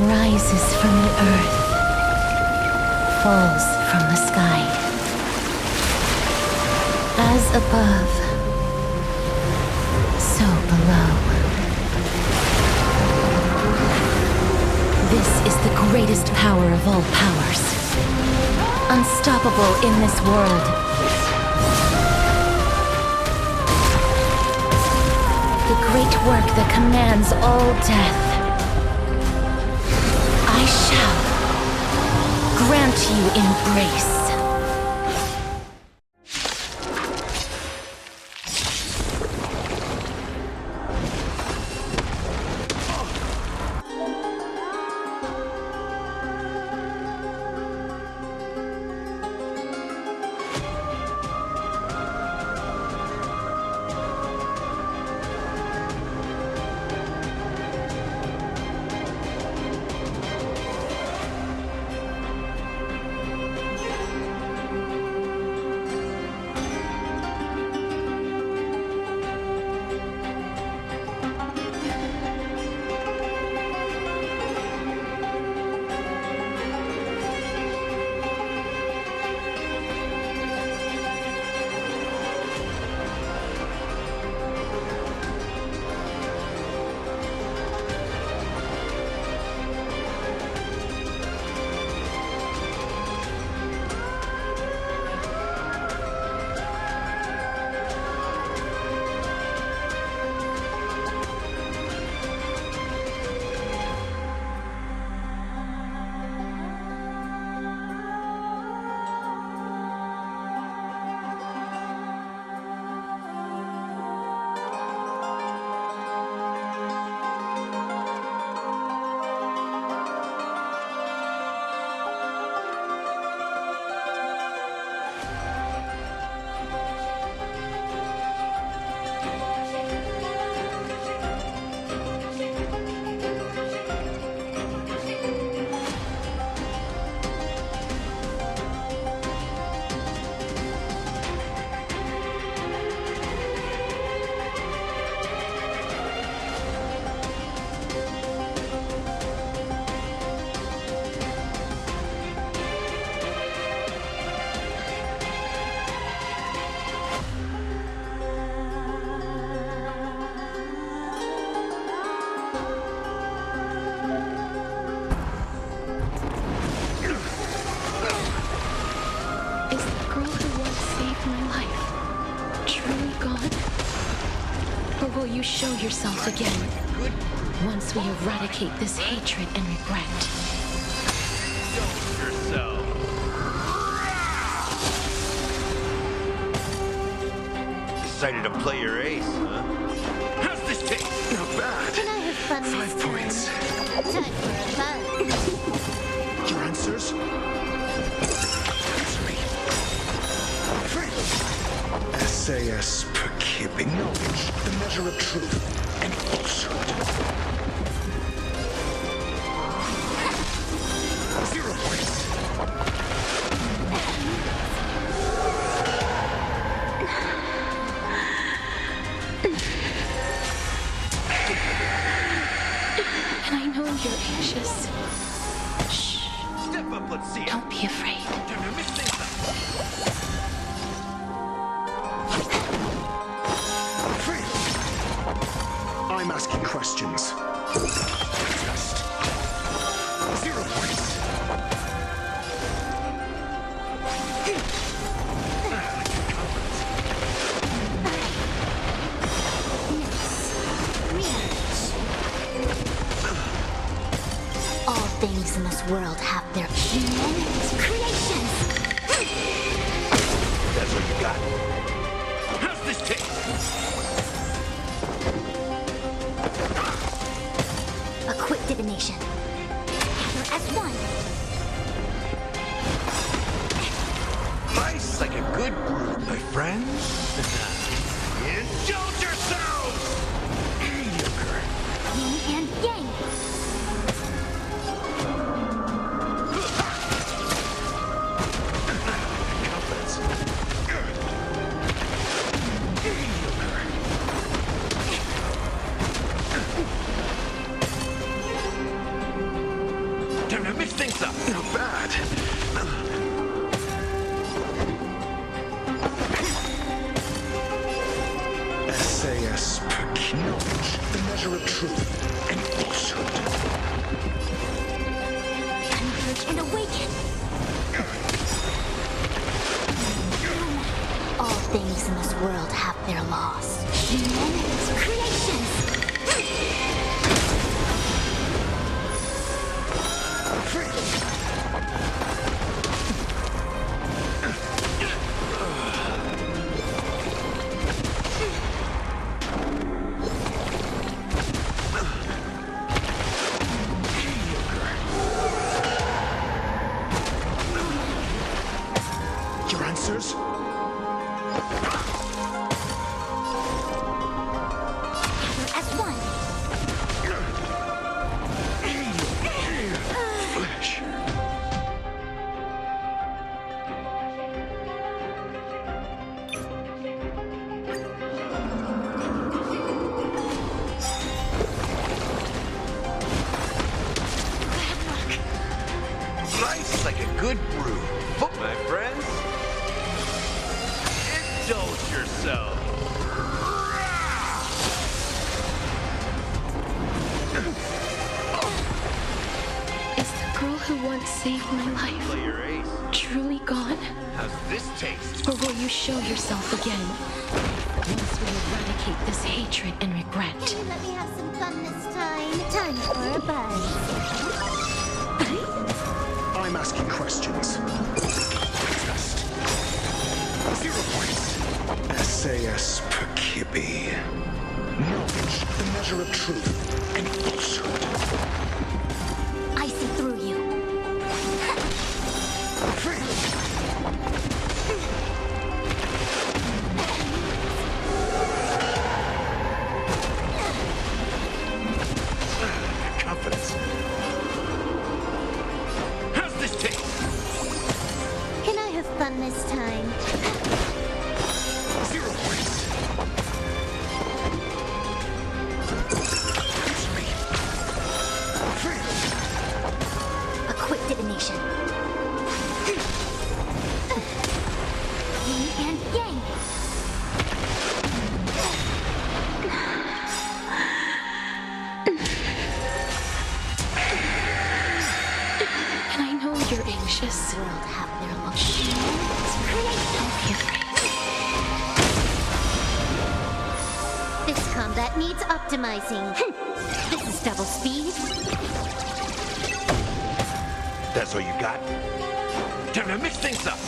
Rises from the earth, falls from the sky. As above, so below. This is the greatest power of all powers, unstoppable in this world. The great work that commands all death. I shall grant you embrace. my life truly gone? Or will you show yourself again once we eradicate this hatred and regret? Yourself. Decided to play your ace, huh? How's this taste? Not bad. Can I have fun this 5 time? points. Time for a buzz. Your answers? Answer me. SAS per keeping knowledge, the measure of truth and falsehood. 0 points. And I know you're anxious. Shh. Step up, let's see it. Don't be afraid. Time to mix things up. I'm asking questions. Test. 0 points. All things in this world have their human creations. That's what you got. How's this taste? A quick divination. Gather as one. Nice like a good brew, my friends. Indulge yourselves! Mediocre. Yin and yang. Confidence. Time to mix things up. Not bad. SAS per knowledge, the measure of truth and falsehood. Converge and awaken. All things in this world have their laws. Human creations. Your answers? Gather as one. Flesh. Nice like a good brew. My friends, indulge yourself. Is the girl who once saved my life Play your ace. truly gone? How's this taste? Or will you show yourself again once we eradicate this hatred and regret? Can you let me have some fun this time? Time for a buzz. I'm asking questions. Test. 0 points. SAS per kippy. Knowledge, the measure of truth and falsehood. I see through you. Confidence. How's this taste? Can I have fun this time? 0 points. Answer me. A quick divination. Yin and yang. And I know you're anxious. World have their laws. Humans create. Don't be afraid. needs optimizing. This is double speed. That's all you got? Time to mix things up.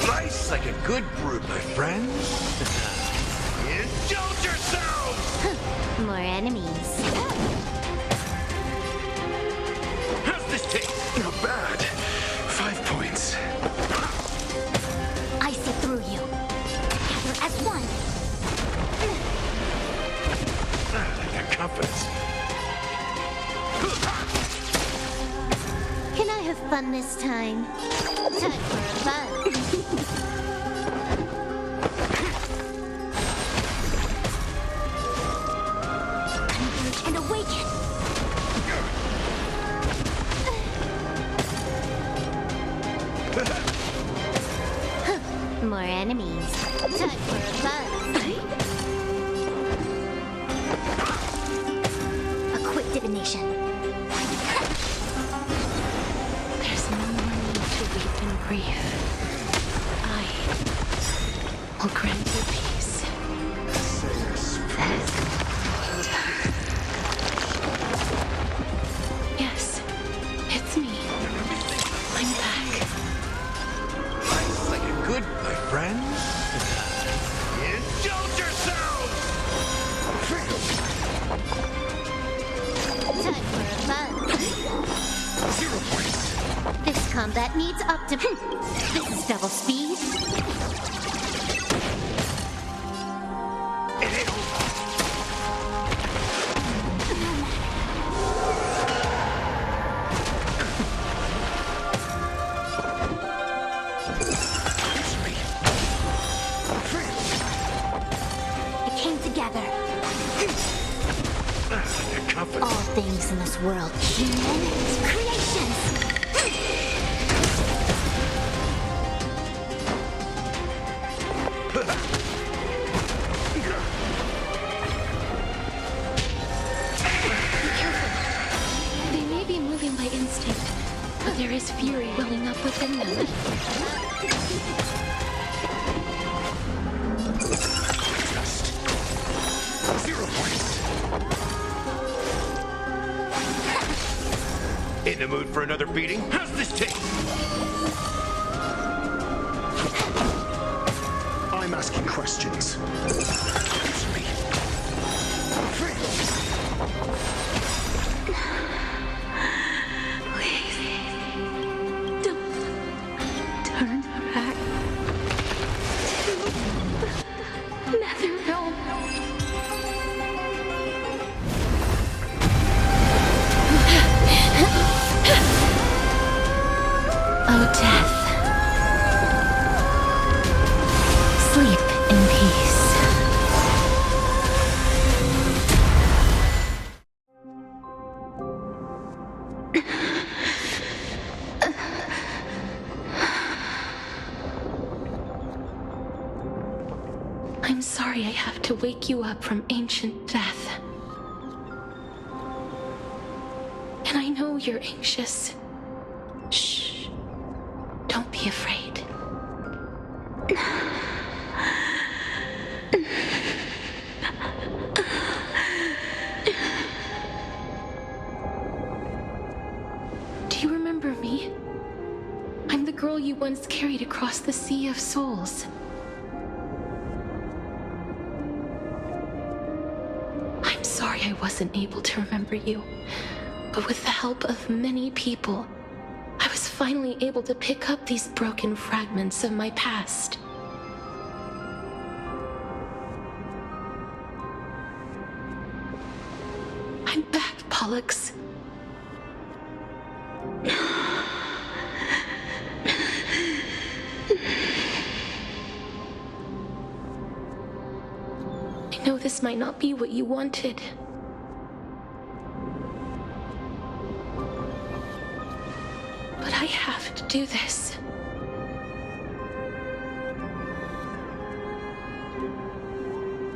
Nice like a good brew, my friends. Indulge yourselves! More enemies. How's this taste? Not bad. 5 points. I see through you. Gather as one. I got confidence. Can I have fun this time? Time for a fun. Converge and awaken. More enemies. Time for a fun. A quick divination. There's no more need to weep and grieve. I will grant you peace. Yes, it's me. I'm back. Nice like a good, my friends. Indulge yourselves! Time for a fun. 0 points. This combat needs This is double speed. It ain't over. It came together. I got confidence. All things in this world, human creations. They may be moving by instinct, but there is fury welling up within them. Just 0 points. In the mood for another beating? How's this taste? I'm asking questions. Excuse me. Don't turn back to Netherrealm. Oh, death. Sleep in peace. I'm sorry I have to wake you up from ancient death. And I know you're anxious. Shh. Don't be afraid. Do you remember me? I'm the girl you once carried across the Sea of Souls. I'm sorry I wasn't able to remember you, but with the help of many people, I was finally able to pick up these broken fragments of my past. I'm back, Pollux. I know this might not be what you wanted. But I have to do this.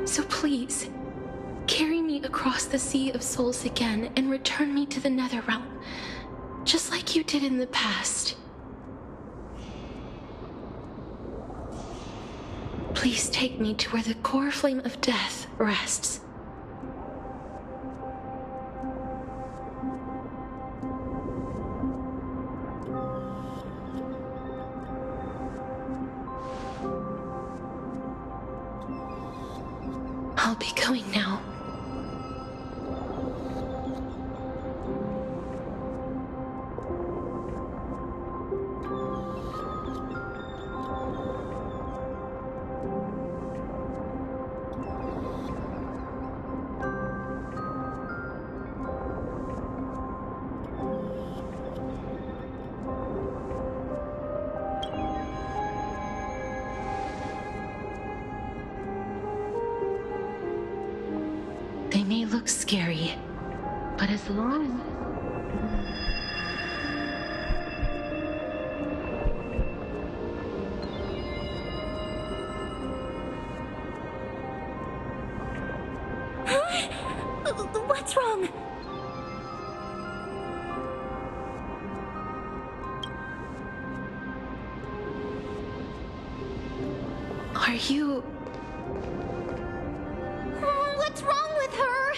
So please, carry me across the Sea of Souls again and return me to the Netherrealm, just like you did in the past. Please take me to where the core flame of death rests. I'll be going now. They may look scary, but as long What's wrong? Are you... What's wrong with her?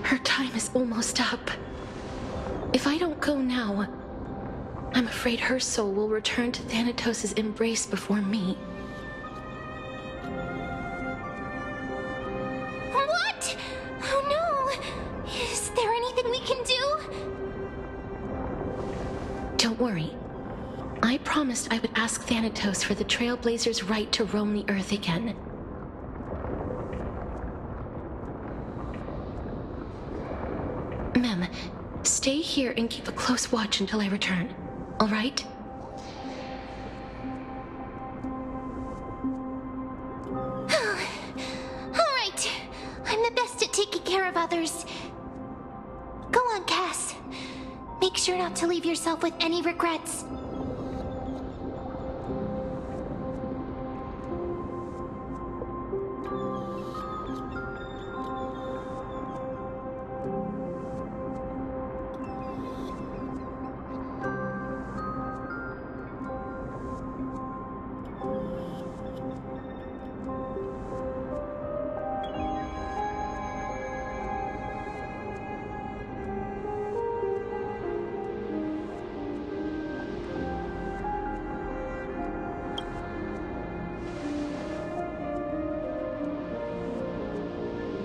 Her time is almost up. If I don't go now, I'm afraid her soul will return to Thanatos' embrace before me. What? Oh no! Is there anything we can do? Don't worry. I promised I would ask Thanatos for the Trailblazer's right to roam the Earth again. Mem, stay here and keep a close watch until I return, all right? All right. I'm the best at taking care of others. Go on, Cass. Make sure not to leave yourself with any regrets.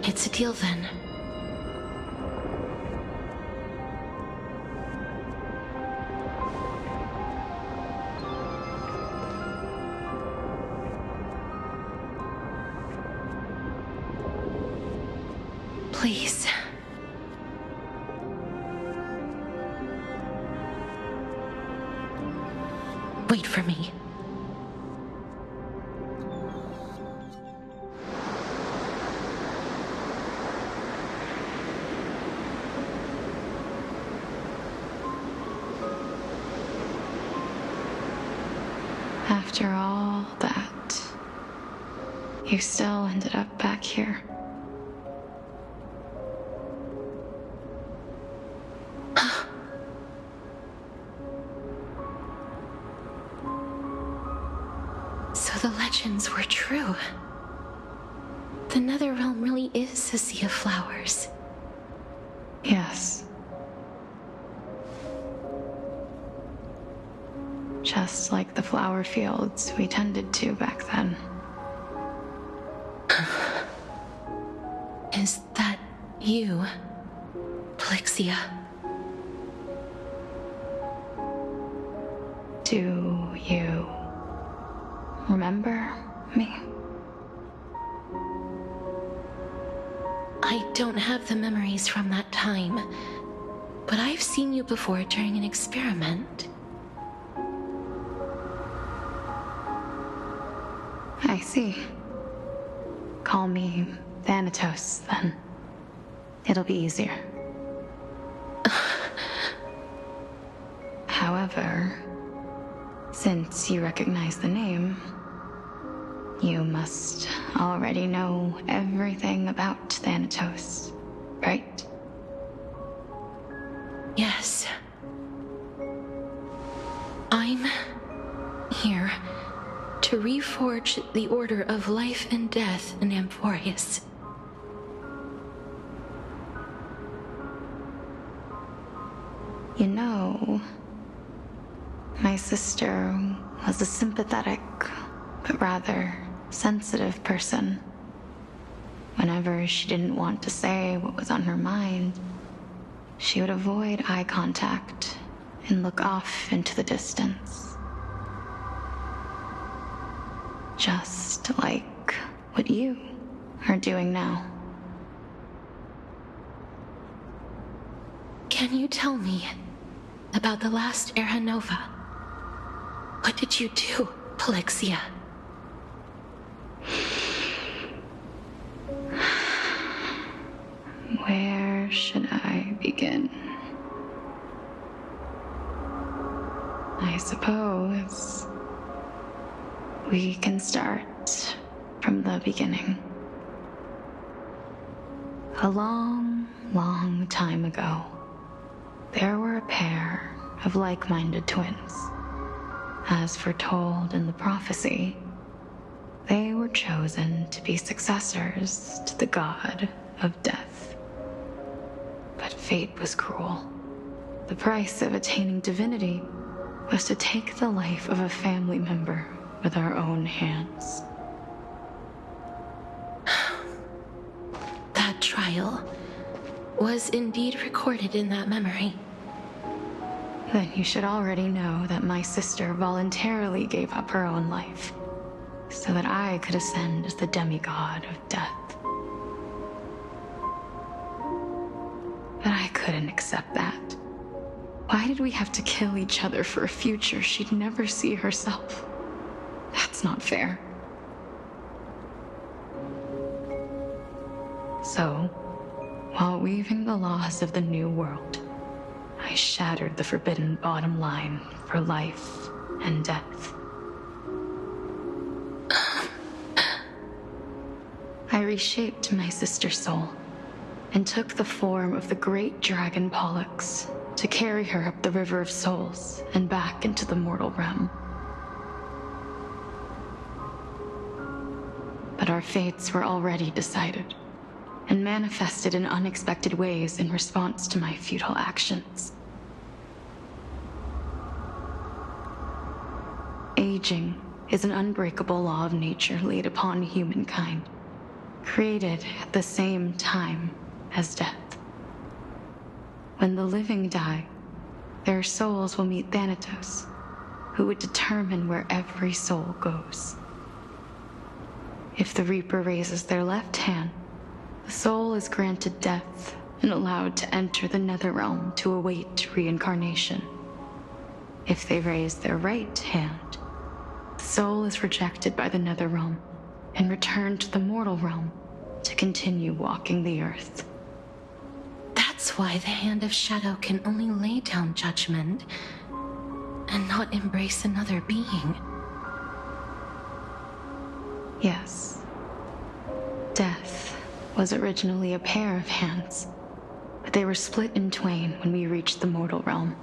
It's a deal then. Please. Wait for me. After all that, you still ended up back here. So the legends were true. The Netherrealm really is a sea of flowers. Yes. Just like the flower fields we tended to back then. Is that you, Plixia? Do you remember me? I don't have the memories from that time, but I've seen you before during an experiment. I see. Call me Thanatos, then. It'll be easier. However, since you recognize the name, you must already know everything about Thanatos, right? Yes. I'm here to to reforge the order of life and death in Amphorius. You know, my sister was a sympathetic, but rather sensitive person. Whenever she didn't want to say what was on her mind, she would avoid eye contact and look off into the distance. Just like what you are doing now. Can you tell me about the last Era Nova? What did you do, Polixia? Where should I begin? I suppose we can start from the beginning. A long, long time ago, there were a pair of like-minded twins. As foretold in the prophecy, they were chosen to be successors to the god of death. But fate was cruel. The price of attaining divinity was to take the life of a family member with our own hands. That trial was indeed recorded in that memory. Then you should already know that my sister voluntarily gave up her own life so that I could ascend as the demigod of death. But I couldn't accept that. Why did we have to kill each other for a future she'd never see herself? That's not fair. So, while weaving the laws of the new world, I shattered the forbidden bottom line for life and death. I reshaped my sister's soul and took the form of the great dragon Pollux to carry her up the River of Souls and back into the mortal realm. But our fates were already decided and manifested in unexpected ways in response to my futile actions. Aging is an unbreakable law of nature laid upon humankind, created at the same time as death. When the living die, their souls will meet Thanatos, who would determine where every soul goes. If the Reaper raises their left hand, the soul is granted death and allowed to enter the Netherrealm to await reincarnation. If they raise their right hand, the soul is rejected by the Netherrealm and returned to the mortal realm to continue walking the earth. That's why the Hand of Shadow can only lay down judgment and not embrace another being. Yes. Death was originally a pair of hands, but they were split in twain when we reached the mortal realm,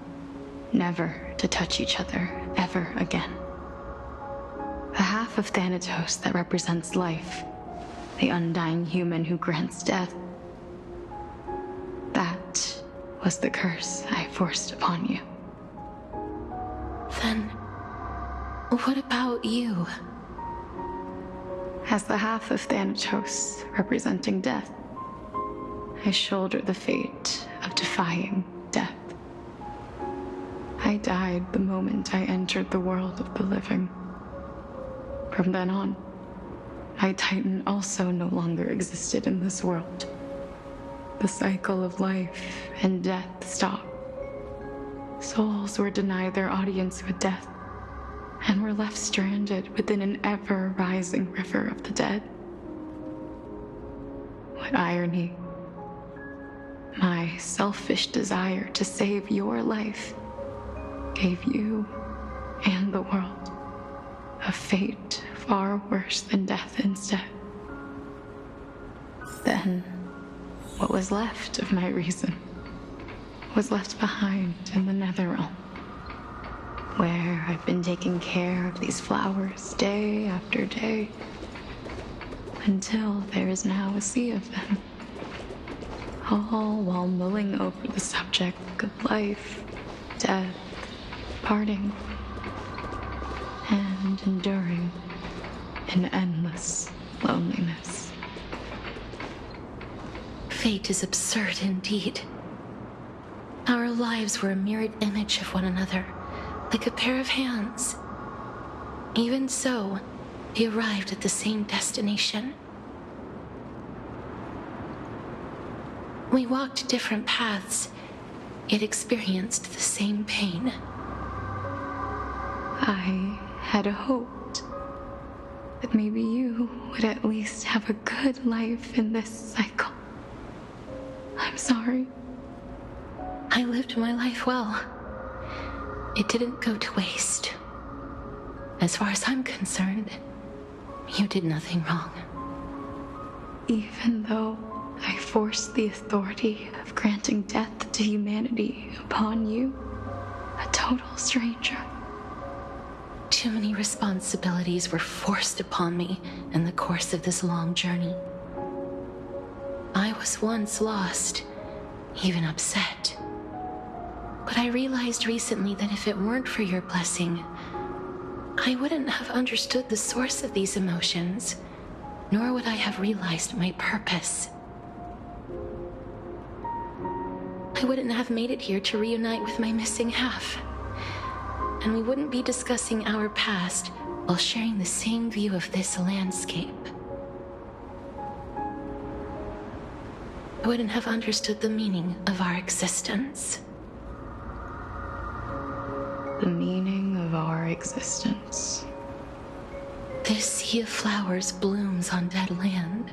never to touch each other ever again. The half of Thanatos that represents life, the undying human who grants death, that was the curse I forced upon you. Then, what about you? As the half of Thanatos representing death, I shoulder the fate of defying death. I died the moment I entered the world of the living. From then on, my Titan also no longer existed in this world. The cycle of life and death stopped. Souls were denied their audience with death and were left stranded within an ever-rising river of the dead. What irony. My selfish desire to save your life gave you and the world a fate far worse than death instead. Then, what was left of my reason was left behind in the Netherrealm. where I've been taking care of these flowers day after day, until there is now a sea of them, all while mulling over the subject of life, death, parting, and enduring in endless loneliness. Fate is absurd indeed. Our lives were a mirrored image of one another, like a pair of hands. Even so, we arrived at the same destination. We walked different paths, yet experienced the same pain. I had hoped that maybe you would at least have a good life in this cycle. I'm sorry. I lived my life well. It didn't go to waste. As far as I'm concerned, you did nothing wrong. Even though I forced the authority of granting death to humanity upon you, a total stranger. Too many responsibilities were forced upon me in the course of this long journey. I was once lost, even upset. But I realized recently that if it weren't for your blessing, I wouldn't have understood the source of these emotions, nor would I have realized my purpose. I wouldn't have made it here to reunite with my missing half. And we wouldn't be discussing our past while sharing the same view of this landscape. I wouldn't have understood the meaning of our existence. The meaning of our existence. This sea of flowers blooms on dead land,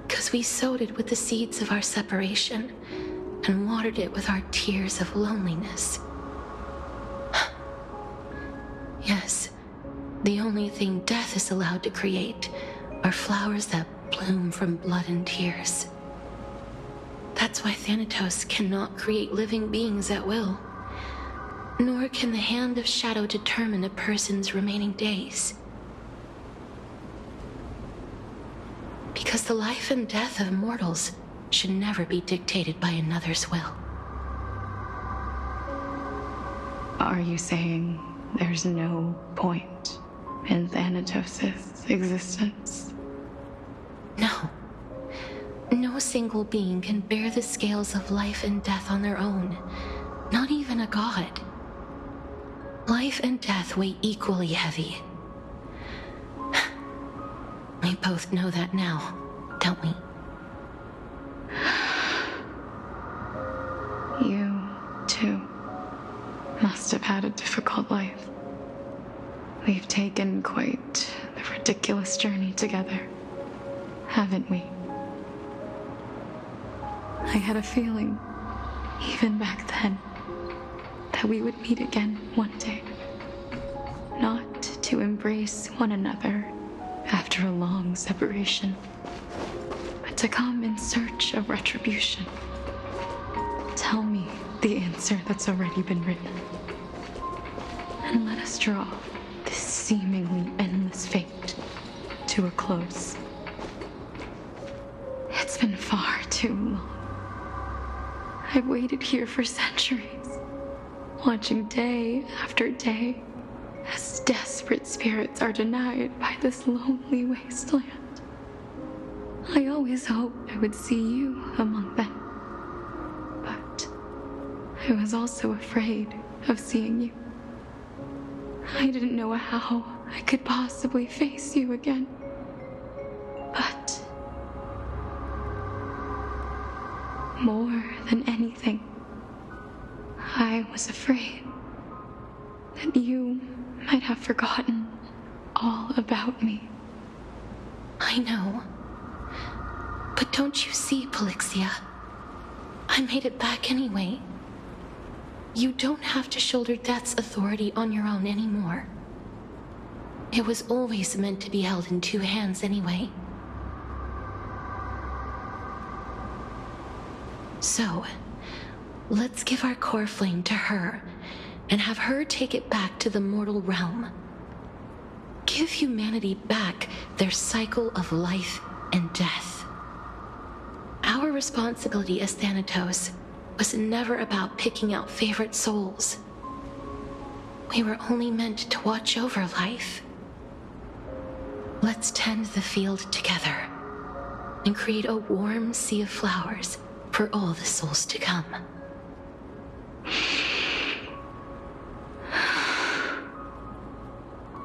because we sowed it with the seeds of our separation and watered it with our tears of loneliness. Yes, the only thing death is allowed to create are flowers that bloom from blood and tears. That's why Thanatos cannot create living beings at will. Nor can the hand of shadow determine a person's remaining days. Because the life and death of mortals should never be dictated by another's will. Are you saying there's no point in Thanatos' existence? No. No single being can bear the scales of life and death on their own. Not even a god. Life and death weigh equally heavy. We both know that now, don't we? You, too, must have had a difficult life. We've taken quite the ridiculous journey together, haven't we? I had a feeling, even back then, that we would meet again one day. Not to embrace one another after a long separation, but to come in search of retribution. Tell me the answer that's already been written, and let us draw this seemingly endless fate to a close. It's been far too long. I've waited here for centuries, watching day after day as desperate spirits are denied by this lonely wasteland. I always hoped I would see you among them, but I was also afraid of seeing you. I didn't know how I could possibly face you again, but more than anything, I was afraid that you might have forgotten all about me. I know. But don't you see, Polixia? I made it back anyway. You don't have to shoulder death's authority on your own anymore. It was always meant to be held in two hands anyway. So, let's give our core flame to her and have her take it back to the mortal realm. Give humanity back their cycle of life and death. Our responsibility as Thanatos was never about picking out favorite souls. We were only meant to watch over life. Let's tend the field together and create a warm sea of flowers for all the souls to come.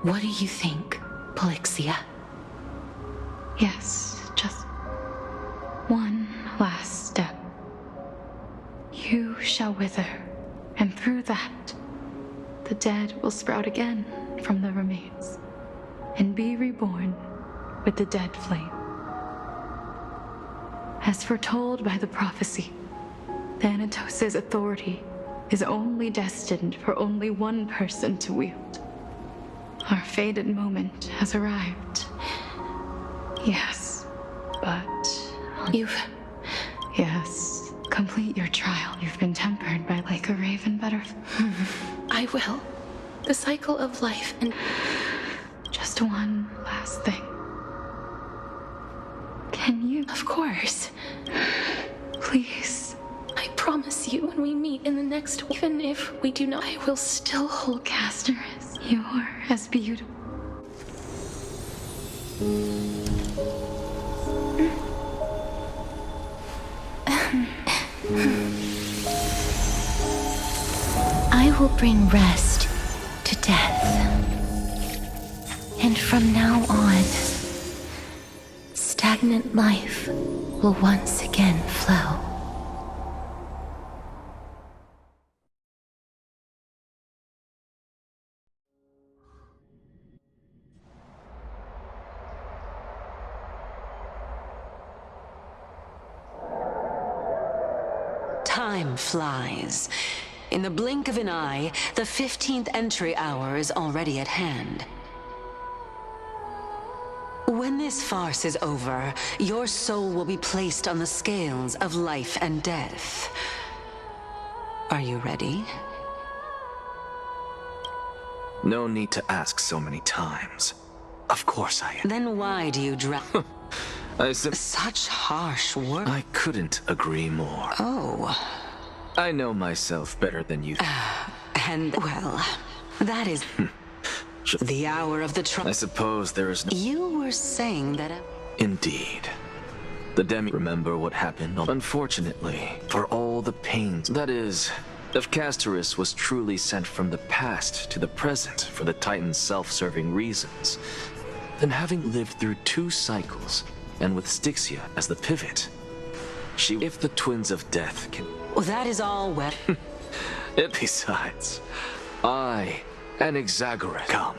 What do you think, Polixia? Yes, just one last step. You shall wither, and through that, the dead will sprout again from the remains, and be reborn with the dead flame. As foretold by the prophecy, Thanatos' authority is only destined for only one person to wield. Our fated moment has arrived. Yes, but... Yes, complete your trial. You've been tempered by like a raven butterfly. I will. The cycle of life and... Just one last thing. Can you... Of course. Please. I promise you when we meet in the next... Even if we do not, I will still hold Casterus. You're as beautiful. I will bring rest to death. And from now on, stagnant life will once again flow. Time flies. In the blink of an eye, the 15th entry hour is already at hand. When this farce is over, your soul will be placed on the scales of life and death. Are you ready? No need to ask so many times. Of course I am. Then why do you Such harsh words. I couldn't agree more. Oh. I know myself better than you. And, well, that is the hour of the trial. I suppose there is no... You were saying that... Indeed. The Demi... Remember what happened? Unfortunately, for all the pains... That is, if Casterus was truly sent from the past to the present for the Titan's self-serving reasons, then having lived through 2 cycles, and with Styxia as the pivot, if the Twins of Death can... Well, that is all well. Besides, I, an Exaggerate, come.